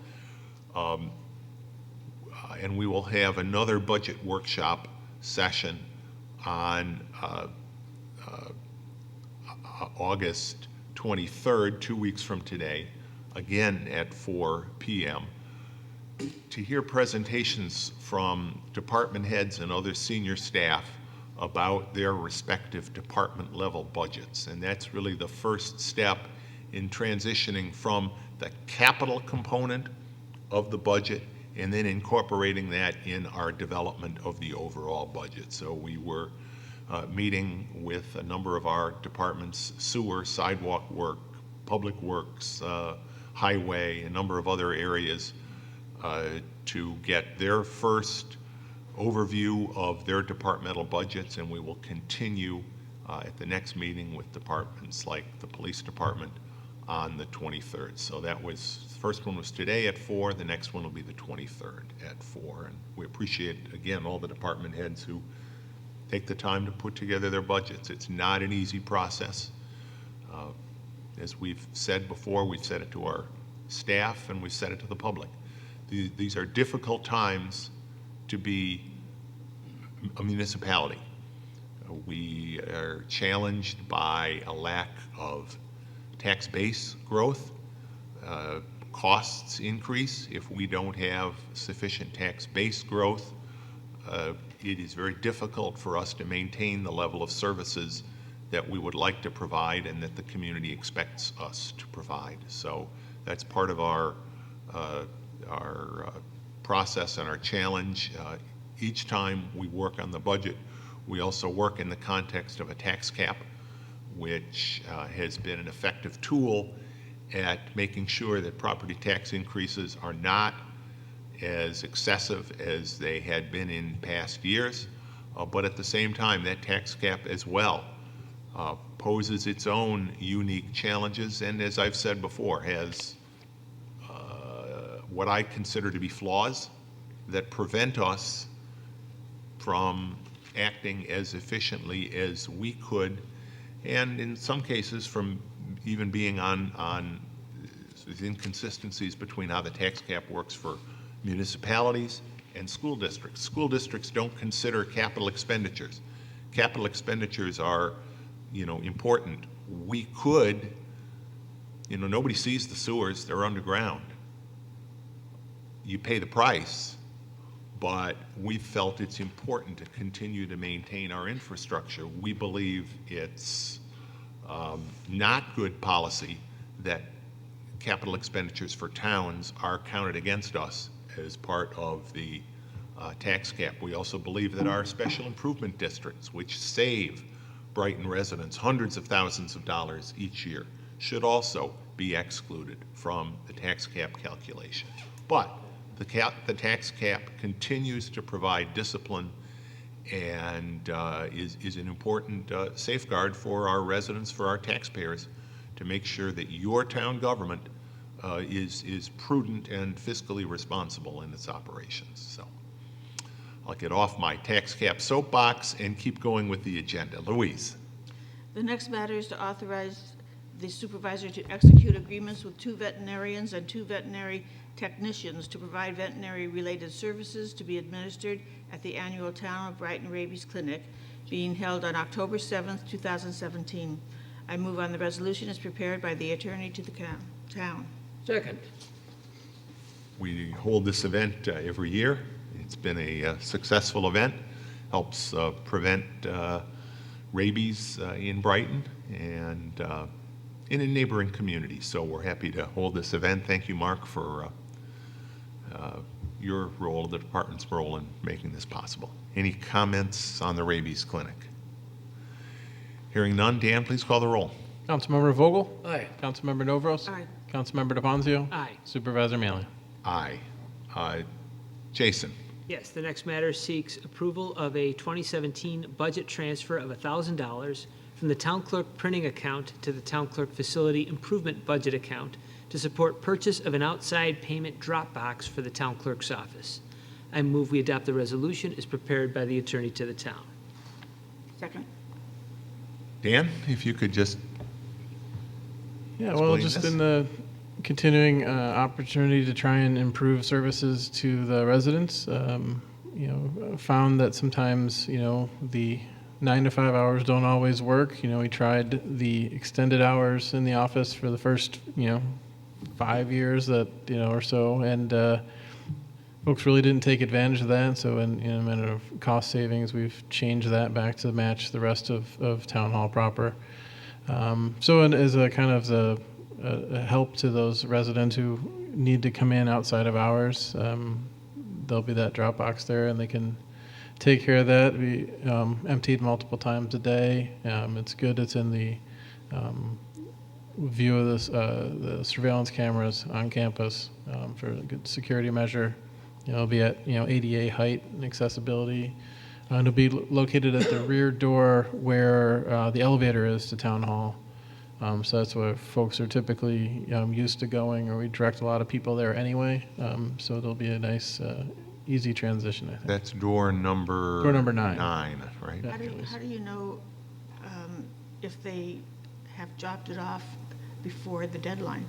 And we will have another budget workshop session on August 23rd, 2 weeks from today, again at 4 p.m. to hear presentations from department heads and other senior staff about their respective department level budgets. And that's really the first step in transitioning from the capital component of the budget and then incorporating that in our development of the overall budget. So we were meeting with a number of our departments, sewer, sidewalk work, public works, highway, a number of other areas, to get their first overview of their departmental budgets, and we will continue at the next meeting with departments like the police department on the 23rd. So that was, the first one was today at 4, the next one will be the 23rd at 4. And we appreciate, again, all the department heads who take the time to put together their budgets. It's not an easy process. As we've said before, we've said it to our staff and we've said it to the public. These are difficult times to be a municipality. We are challenged by a lack of tax base growth. Costs increase if we don't have sufficient tax base growth. It is very difficult for us to maintain the level of services that we would like to provide and that the community expects us to provide. So that's part of our process and our challenge. Each time we work on the budget, we also work in the context of a tax cap, which has been an effective tool at making sure that property tax increases are not as excessive as they had been in past years, but at the same time, that tax cap as well poses its own unique challenges, and as I've said before, has what I consider to be flaws that prevent us from acting as efficiently as we could, and in some cases from even being on inconsistencies between how the tax cap works for municipalities and school districts. School districts don't consider capital expenditures. Capital expenditures are, important. We could, nobody sees the sewers, they're underground. You pay the price, but we felt it's important to continue to maintain our infrastructure. We believe it's not good policy that capital expenditures for towns are counted against us as part of the tax cap. We also believe that our special improvement districts, which save Brighton residents hundreds of thousands of dollars each year, should also be excluded from the tax cap calculation. But the tax cap continues to provide discipline and is an important safeguard for our residents, for our taxpayers, to make sure that your town government is prudent and fiscally responsible in its operations. So I'll get off my tax cap soapbox and keep going with the agenda. Louise. The next matter is to authorize the supervisor to execute agreements with 2 veterinarians and 2 veterinary technicians to provide veterinary-related services to be administered at the annual Town of Brighton Rabies Clinic being held on October 7th, 2017. I move on the resolution as prepared by the attorney to the town. Second. We hold this event every year. It's been a successful event, helps prevent rabies in Brighton and in a neighboring community. So we're happy to hold this event. Thank you, Mark, for your role, the department's role in making this possible. Any comments on the rabies clinic? Hearing none, Dan, please call the roll. Councilmember Vogel? Aye. Councilmember Novros? Aye. Councilmember DePonzio? Aye. Supervisor Mailia? Aye. Jason. Yes, the next matter seeks approval of a 2017 budget transfer of $1,000 from the town clerk printing account to the town clerk facility improvement budget account to support purchase of an outside payment drop box for the town clerk's office. I move we adopt the resolution as prepared by the attorney to the town. Second. Dan, if you could just, Yeah, well, Explain just this. in the continuing opportunity to try and improve services to the residents, found that sometimes, the 9 to 5 hours don't always work. We tried the extended hours in the office for the first, 5 years or so, and folks really didn't take advantage of that. So in a matter of cost savings, we've changed that back to match the rest of Town Hall proper. As a kind of a help to those residents who need to come in outside of hours, there'll be that drop box there, and they can take care of that. We emptied multiple times a day. It's good. It's in the view of the surveillance cameras on campus for a good security measure. It'll be at ADA height and accessibility. And it'll be located at the rear door where the elevator is to Town Hall. So that's where folks are typically used to going, or we direct a lot of people there anyway. So it'll be a nice, easy transition, I think. that's door number... Door number 9. 9, right? Yeah. How do you know if they have dropped it off before the deadline?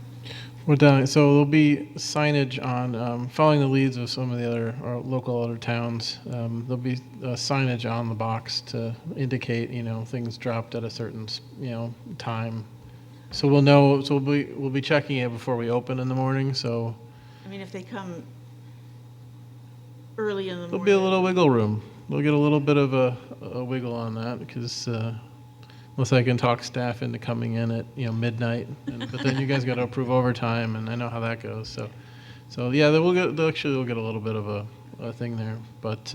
We're done. So there'll be signage on, following the leads of some of the other other towns. There'll be signage on the box to indicate, things dropped at a certain, time. So we'll know. So we'll be checking it before we open in the morning. So I mean, if they come early in the morning. there'll be a little wiggle room. We'll get a little bit of a wiggle on that because unless I can talk staff into coming in at midnight, but then you guys got to approve overtime, and I know how that goes. So yeah, we'll get a little bit of a thing there, but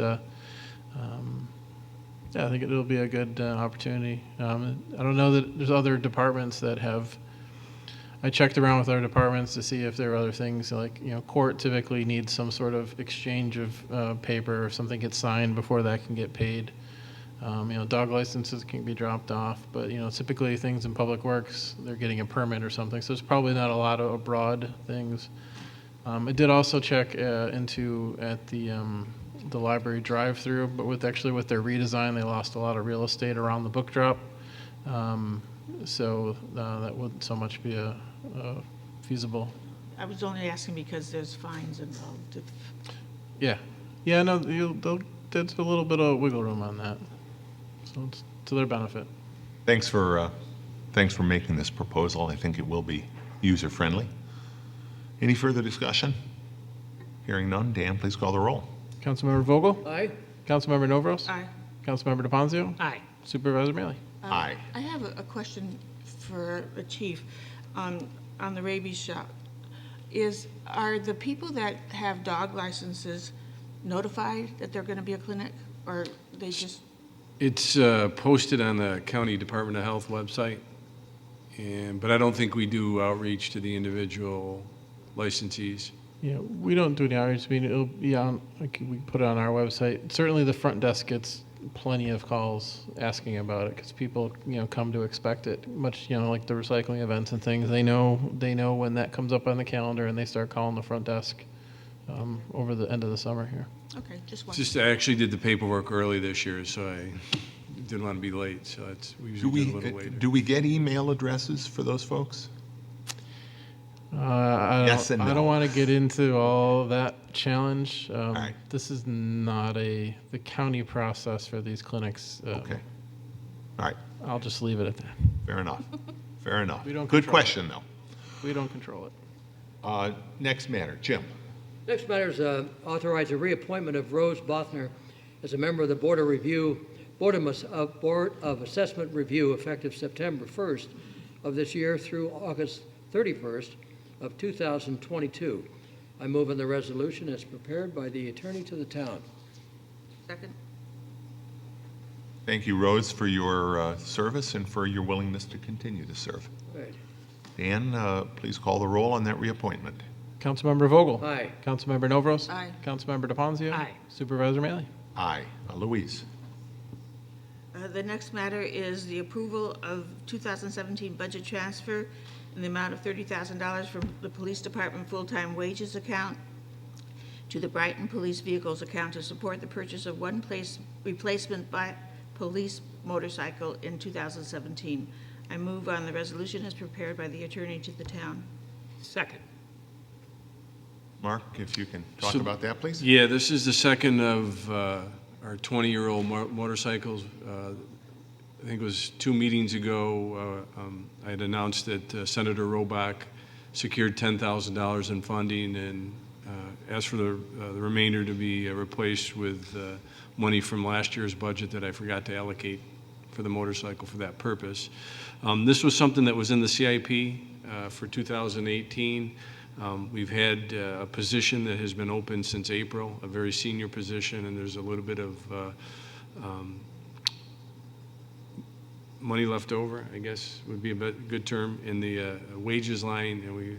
yeah, I think it'll be a good opportunity. I don't know that there's other departments that have. I checked around with our departments to see if there are other things like court typically needs some sort of exchange of paper or something gets signed before that can get paid. Dog licenses can be dropped off, but typically things in public works, they're getting a permit or something. So there's probably not a lot of broad things. I did also check into at the library drive-through, but with their redesign, they lost a lot of real estate around the book drop. So that wouldn't so much be a feasible. I was only asking because there's fines involved. Yeah, no, there's a little bit of wiggle room on that. So it's to their benefit. Thanks for making this proposal. I think it will be user-friendly. Any further discussion? Hearing none, Dan, please call the roll. Councilmember Vogel? Aye? Councilmember Novros? Aye. Councilmember DePonzio? Aye. Supervisor Mealy? Aye. I have a question for the chief on the rabies shot. Are the people that have dog licenses notified that they're going to be a clinic, or they just? It's posted on the County Department of Health website, but I don't think we do outreach to the individual licensees. Yeah, we don't do any outreach. I mean, it'll be on, we put it on our website. Certainly the front desk gets plenty of calls asking about it because people, come to expect it. Much, like the recycling events and things. They know when that comes up on the calendar and they start calling the front desk over the end of the summer here. Okay, just one. I actually did the paperwork early this year, so I didn't want to be late, so we usually get a little later. Do we get email addresses for those folks? Yes and no. I I don't want to get into all of that challenge. right. This is not the county process for these clinics. Okay. All right, I'll just leave it at that. fair enough. Fair enough. We don't Good control question, though. We don't control it. Next matter, Jim. Next matter is authorize a reappointment of Rose Bothner as a member of the Board of Assessment Review effective September 1st of this year through August 31st of 2022. I move on the resolution as prepared by the attorney to the town. Second. Thank you, Rose, for your service and for your willingness to continue to serve. Right. Dan, please call the roll on that reappointment. Councilmember Vogel? Aye. Councilmember Novros? Aye. Councilmember DePonzio? Aye. Supervisor Mealy? Aye. Louise. The next matter is the approval of 2017 budget transfer in the amount of $30,000 from the Police Department full-time wages account to the Brighton Police Vehicles account to support the purchase of one replacement police motorcycle in 2017. I move on the resolution as prepared by the attorney to the town. Second. Mark, if you can talk So- about that, please? Yeah, this is the second of our 20-year-old motorcycles. I think it was 2 meetings ago, I had announced that Senator Roebuck secured $10,000 in funding and asked for the remainder to be replaced with money from last year's budget that I forgot to allocate for the motorcycle for that purpose. This was something that was in the CIP for 2018. We've had a position that has been open since April, a very senior position, and there's a little bit of money left over, I guess would be a good term, in the wages line, and we,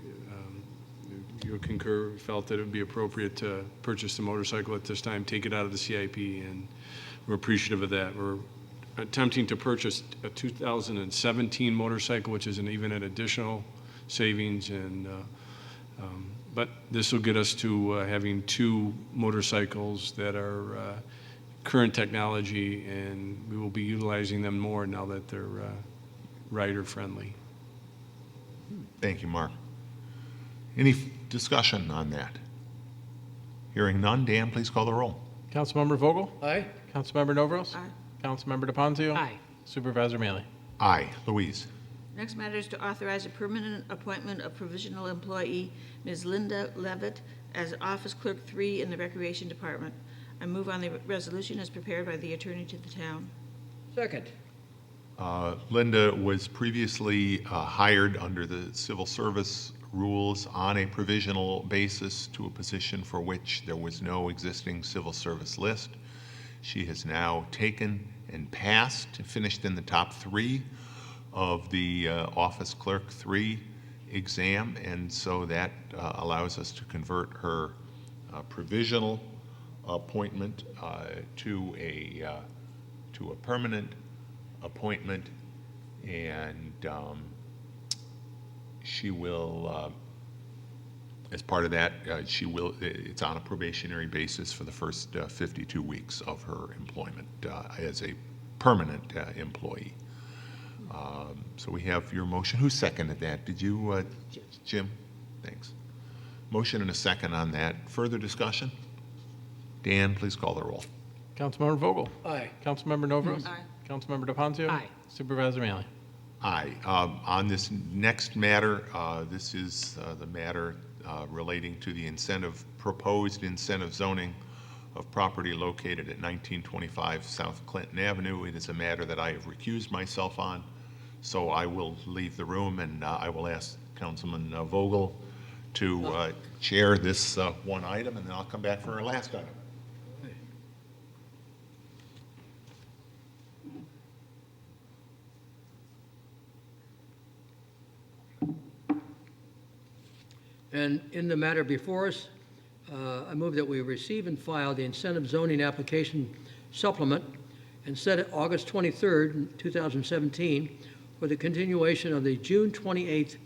you concur, felt that it would be appropriate to purchase the motorcycle at this time, take it out of the CIP, and we're appreciative of that. We're attempting to purchase a 2017 motorcycle, which is even an additional savings, and but this will get us to having 2 motorcycles that are current technology, and we will be utilizing them more now that they're rider-friendly. Thank you, Mark. Any discussion on that? Hearing none, Dan, please call the roll. Councilmember Vogel? Aye? Councilmember Novros? Aye. Councilmember DePonzio? Aye. Supervisor Mealy? Aye. Louise? Next matter is to authorize a permanent appointment of provisional employee Ms. Linda Levitt as Office Clerk 3 in the Recreation Department. I move on the resolution as prepared by the attorney to the town. Second. Linda was previously hired under the civil service rules on a provisional basis to a position for which there was no existing civil service list. She has now taken and passed, finished in the top 3 of the Office Clerk 3 exam, and so that allows us to convert her provisional appointment to a permanent appointment, and she will, as part of that, it's on a probationary basis for the first 52 weeks of her employment as a permanent employee. So we have your motion. Who seconded that? Did you, Jim? Thanks. Motion and a second on that. Further discussion? Dan, please call the roll. Councilmember Vogel? Aye. Councilmember Novros? Aye. Councilmember DePonzio? Aye. Supervisor Mealy? Aye. On this next matter, this is the matter relating to the proposed incentive zoning of property located at 1925 South Clinton Avenue. It is a matter that I have recused myself on, so I will leave the room, and I will ask Councilman Vogel to chair this one item, and then I'll come back for our last item. And in the matter before us, I move that we receive and file the incentive zoning application supplement and set it August 23rd, 2017, for the continuation of the June 28th,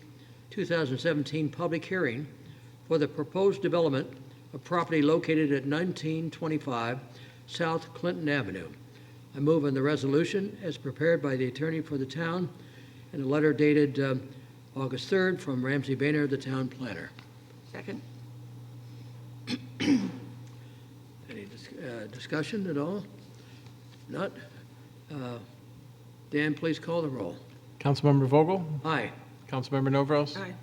2017 public hearing for the proposed development of property located at 1925 South Clinton Avenue. I move on the resolution as prepared by the attorney for the town and a letter dated August 3rd from Ramsey Boehner, the town planner. Second? Any discussion at all? Not? Dan, please call the roll. Councilmember Vogel? Aye. Councilmember Novros? Aye.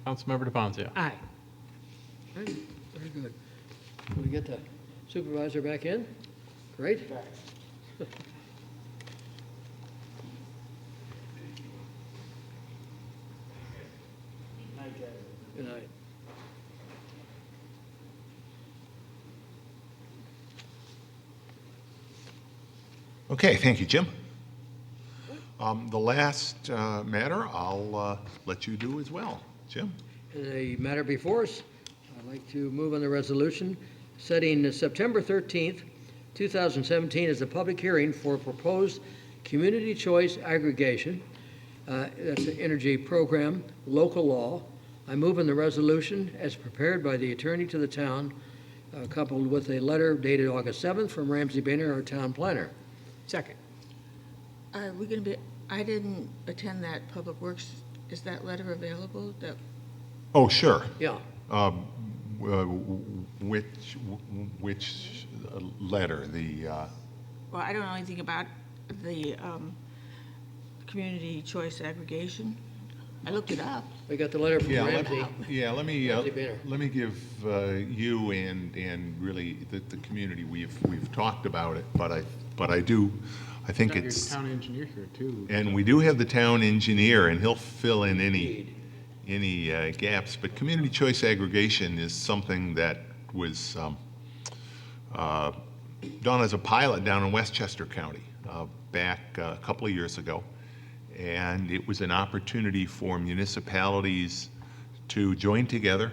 Councilmember DePonzio? Aye. Okay, very good. Can we get the supervisor back in? Great. Good night. Okay, thank you, Jim. The last matter, I'll let you do as well. Jim? In the matter before us, I'd like to move on the resolution setting September 13th, 2017 as a public hearing for proposed community choice aggregation. That's an energy program, local law, I move on the resolution as prepared by the attorney to the town, coupled with a letter dated August 7th from Ramsey Boehner, our town planner. Second. Are we going to be, I didn't attend that Public Works, is that letter available? That, Oh, sure. Yeah. Which letter? well, I don't know anything about the community choice aggregation. I looked it up. We got the letter from Yeah, Ramsey. let me Ramsey Boehner. let me give you and really the community, we've talked about it, but I think Got your it's, town engineer here too. and we do have the town engineer, and he'll fill in any gaps. But community choice aggregation is something that was done as a pilot down in Westchester County back a couple of years ago. And it was an opportunity for municipalities to join together,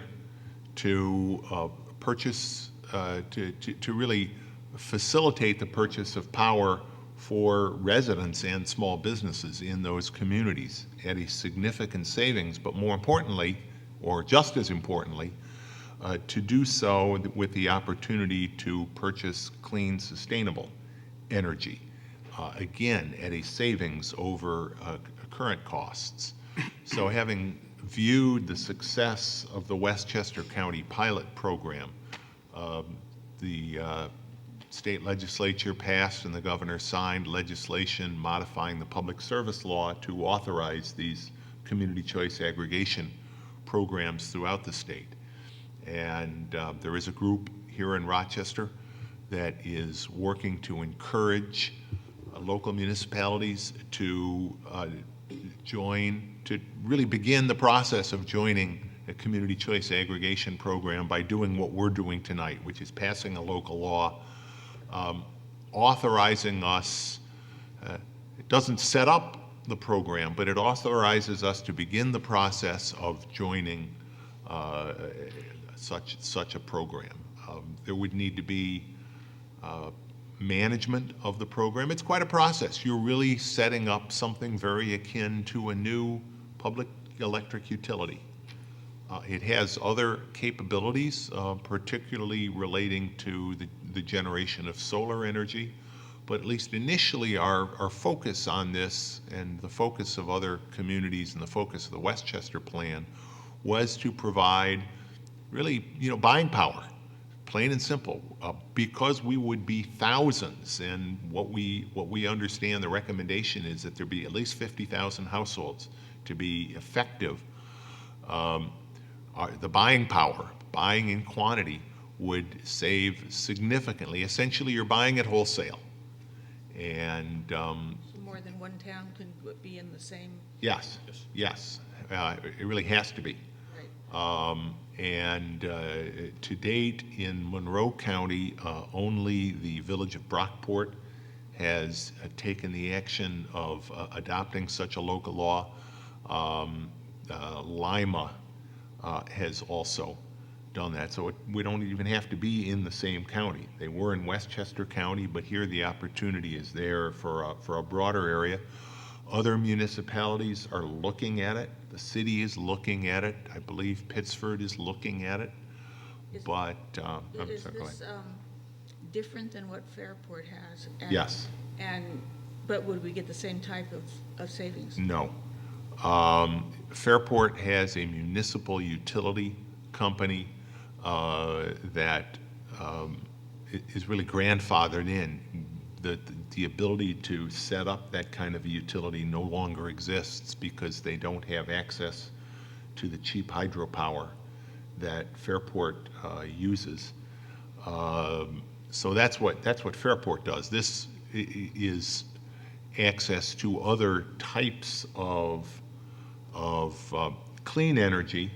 to purchase, to really facilitate the purchase of power for residents and small businesses in those communities at a significant savings, but more importantly, or just as importantly, to do so with the opportunity to purchase clean, sustainable energy. Again, at a savings over current costs. So having viewed the success of the Westchester County pilot program, the state legislature passed and the governor signed legislation modifying the public service law to authorize these community choice aggregation programs throughout the state. And there is a group here in Rochester that is working to encourage local municipalities to join, to really begin the process of joining a community choice aggregation program by doing what we're doing tonight, which is passing a local law authorizing us. It doesn't set up the program, but it authorizes us to begin the process of joining such a program. There would need to be management of the program. It's quite a process. You're really setting up something very akin to a new public electric utility. It has other capabilities, particularly relating to the generation of solar energy, but at least initially our focus on this and the focus of other communities and the focus of the Westchester plan was to provide really, buying power. Plain and simple, because we would be thousands, and what we understand the recommendation is that there be at least 50,000 households to be effective. The buying power, buying in quantity, would save significantly. Essentially, you're buying at wholesale, and So more than one town could be in the same, yes, it really has to be. right? And to date in Monroe County, only the village of Brockport has taken the action of adopting such a local law. Lima has also done that. So we don't even have to be in the same county. They were in Westchester County, but here the opportunity is there for a broader area. Other municipalities are looking at it. The city is looking at it. I believe Pittsford is looking at it. But, I'm Is sorry, go this ahead. different than what Fairport has? Yes. But would we get the same type of savings? No. Fairport has a municipal utility company that is really grandfathered in. The ability to set up that kind of a utility no longer exists because they don't have access to the cheap hydropower that Fairport uses. So that's what Fairport does. This is access to other types of clean energy.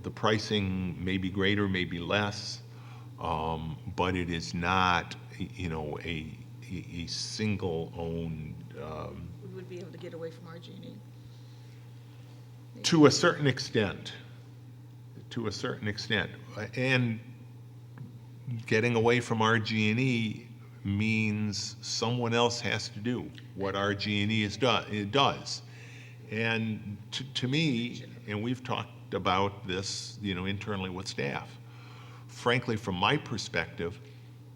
The pricing may be greater, may be less, but it is not, a single-owned. We would be able to get away from RG&E. To a certain extent. And getting away from RG&E means someone else has to do what RG&E does. And to me, and we've talked talked about this, internally with staff. Frankly, from my perspective,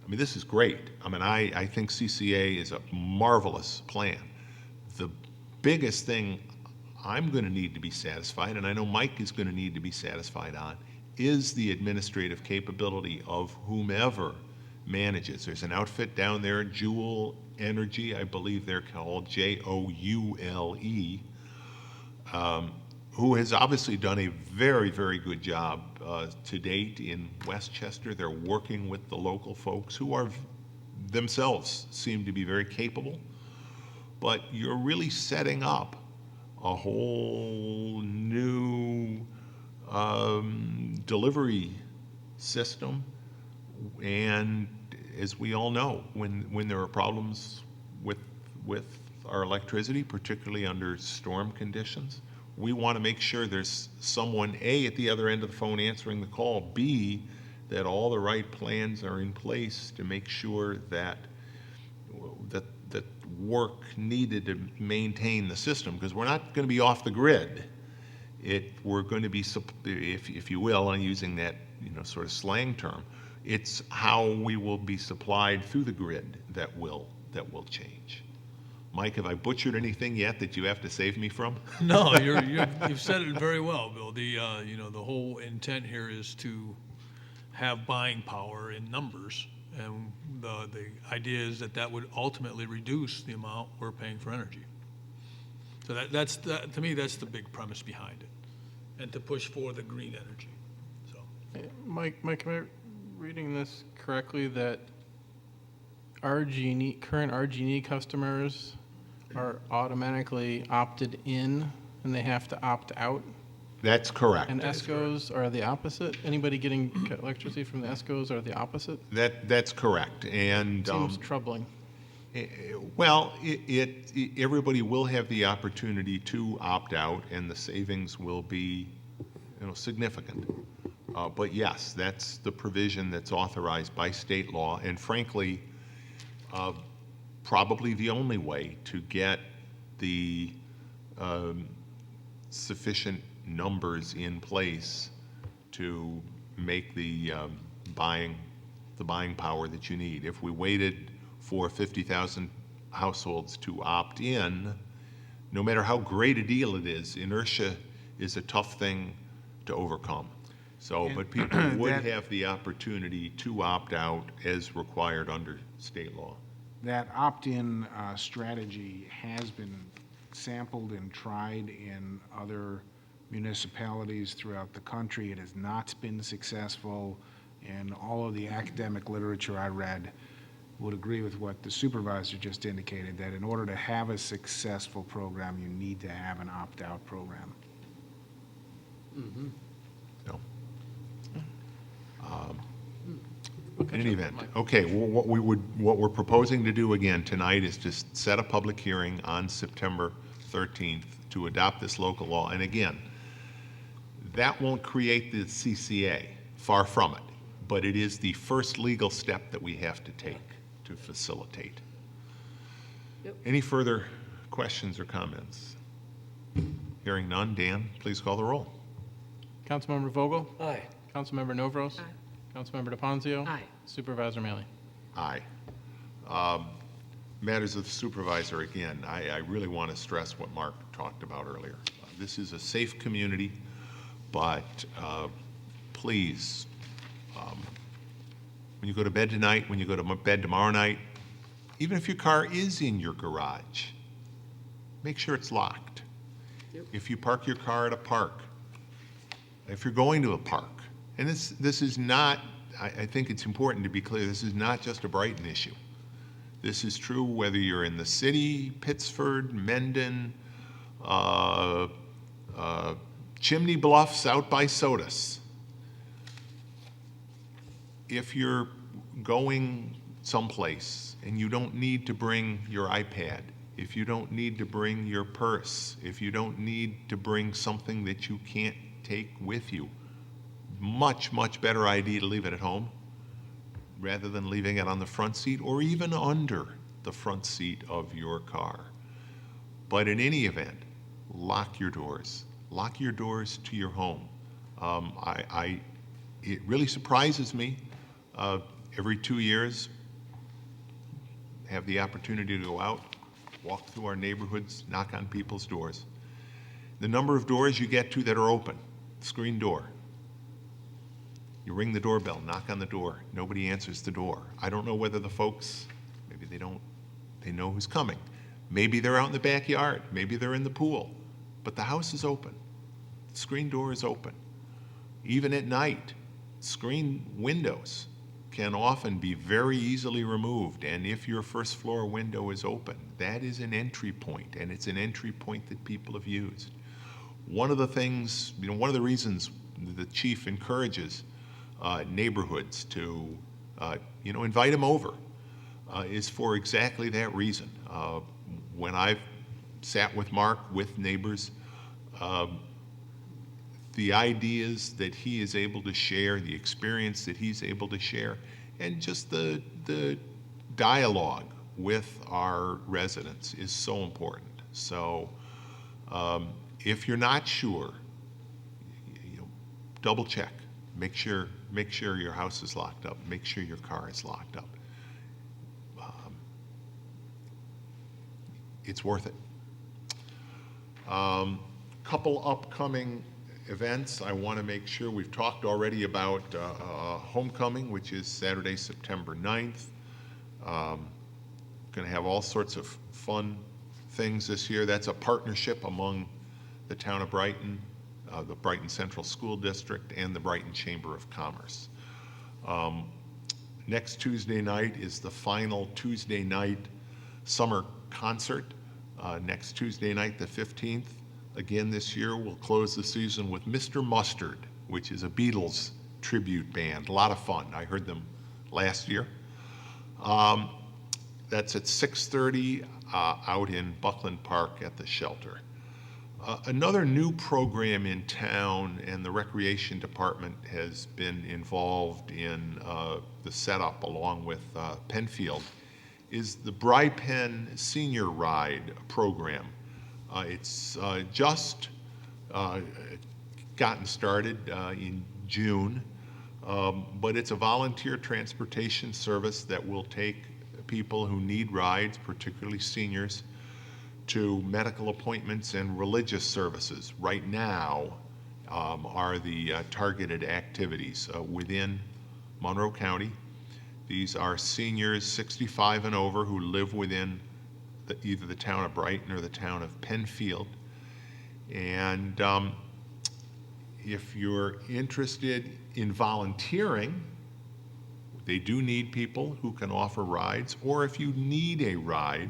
I mean, this is great. I mean, I think CCA is a marvelous plan. The biggest thing I'm going to need to be satisfied, and I know Mike is going to need to be satisfied on, is the administrative capability of whomever manages. There's an outfit down there, Joule Energy, I believe they're called, Joule, who has obviously done a very, very good job to date in Westchester. They're working with the local folks who are themselves seem to be very capable. But you're really setting up a whole new delivery system. And as we all know, when there are problems with our electricity, particularly under storm conditions, we want to make sure there's someone, A, at the other end of the phone answering the call, B, that all the right plans are in place to make sure that work needed to maintain the system, because we're not going to be off the grid. We're going to be, if you will, I'm using that sort of slang term, it's how we will be supplied through the grid that will change. Mike, have I butchered anything yet that you have to save me from? No, you've said it very well, Bill. The whole intent here is to have buying power in numbers, and the idea is that would ultimately reduce the amount we're paying for energy. So that's to me, that's the big premise behind it, and to push for the green energy. So, Mike, am I reading this correctly that current RG&E customers are automatically opted in and they have to opt out? That's correct. And ESCOs are the opposite? Anybody getting electricity from the ESCOs are the opposite? That's correct. And Seems troubling. well, everybody will have the opportunity to opt out, and the savings will be, significant. But yes, that's the provision that's authorized by state law, and frankly, probably the only way to get the sufficient numbers in place to make the buying power that you need. If we waited for 50,000 households to opt in, no matter how great a deal it is, inertia is a tough thing to overcome. So, but people would have the opportunity to opt out as required under state law. That opt-in strategy has been sampled and tried in other municipalities throughout the country. It has not been successful, and all of the academic literature I read would agree with what the supervisor just indicated, that in order to have a successful program, you need to have an opt-out program. So, in any event, okay, what we're proposing to do again tonight is to set a public hearing on September 13th to adopt this local law. And again, that won't create the CCA, far from it, but it is the first legal step that we have to take to facilitate. Yep. Any further questions or comments? Hearing none, Dan, please call the roll. Councilmember Vogel? Aye. Councilmember Novros? Aye. Councilmember DePonzio? Aye. Supervisor Mealy? Aye. Matters of the supervisor, again, I really want to stress what Mark talked about earlier. This is a safe community, but please, when you go to bed tonight, when you go to bed tomorrow night, even if your car is in your garage, make sure it's locked. Yep. If you park your car at a park, if you're going to a park, and this is not, I think it's important to be clear, this is not just a Brighton issue. This is true whether you're in the city, Pittsford, Mendon, Chimney Bluffs, out by Sodus. If you're going someplace and you don't need to bring your iPad, if you don't need to bring your purse, if you don't need to bring something that you can't take with you, much, much better idea to leave it at home rather than leaving it on the front seat or even under the front seat of your car. But in any event, lock your doors. Lock your doors to your home. It really surprises me. Every 2 years, have the opportunity to go out, walk through our neighborhoods, knock on people's doors. The number of doors you get to that are open, screen door. You ring the doorbell, knock on the door, nobody answers the door. I don't know whether the folks, maybe they know who's coming. Maybe they're out in the backyard, maybe they're in the pool, but the house is open. The screen door is open. Even at night, screen windows can often be very easily removed, and if your first floor window is open, that is an entry point, and it's an entry point that people have used. One of the things, one of the reasons the chief encourages neighborhoods to, invite them over is for exactly that reason. When I've sat with Mark, with neighbors, the ideas that he is able to share, the experience that he's able to share, and just the dialogue with our residents is so important. So if you're not sure, double check. Make sure your house is locked up. Make sure your car is locked up. It's worth it. Couple upcoming events. I want to make sure we've talked already about Homecoming, which is Saturday, September 9th. Going to have all sorts of fun things this year. That's a partnership among the town of Brighton, the Brighton Central School District, and the Brighton Chamber of Commerce. Next Tuesday night is the final Tuesday night summer concert. Next Tuesday night, the 15th. Again, this year, we'll close the season with Mr. Mustard, which is a Beatles tribute band. A lot of fun. I heard them last year. That's at 6:30 out in Buckland Park at the shelter. Another new program in town, and the Recreation Department has been involved in the setup along with Penfield, is the Brighton Senior Ride program. It's just gotten started in June, but it's a volunteer transportation service that will take people who need rides, particularly seniors, to medical appointments and religious services. Right now are the targeted activities within Monroe County. These are seniors 65 and over who live within either the town of Brighton or the town of Penfield. And if you're interested in volunteering, they do need people who can offer rides, or if you need a ride,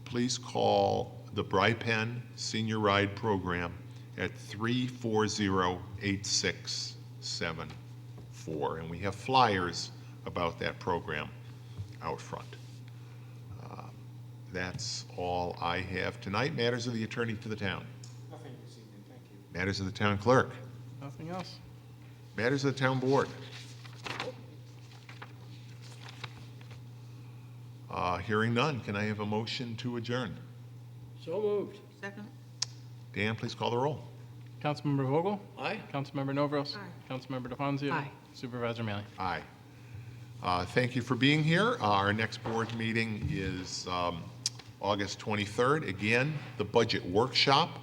please call the Brighton Senior Ride Program at 340-8674. And we have flyers about that program out front. That's all I have tonight. Matters of the attorney to the town. Nothing this evening, thank you. Matters of the town clerk. Nothing else? Matters of the town board. Hearing none, can I have a motion to adjourn? So moved. Second? Dan, please call the roll. Councilmember Vogel? Aye? Councilmember Novros? Aye. Councilmember DeFonzio? Aye. Supervisor Mealy? Aye. Thank you for being here. Our next board meeting is August 23rd. Again, the budget workshop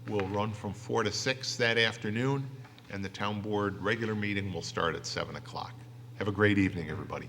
will run from 4 to 6 that afternoon, and the town board regular meeting will start at 7 o'clock. Have a great evening, everybody.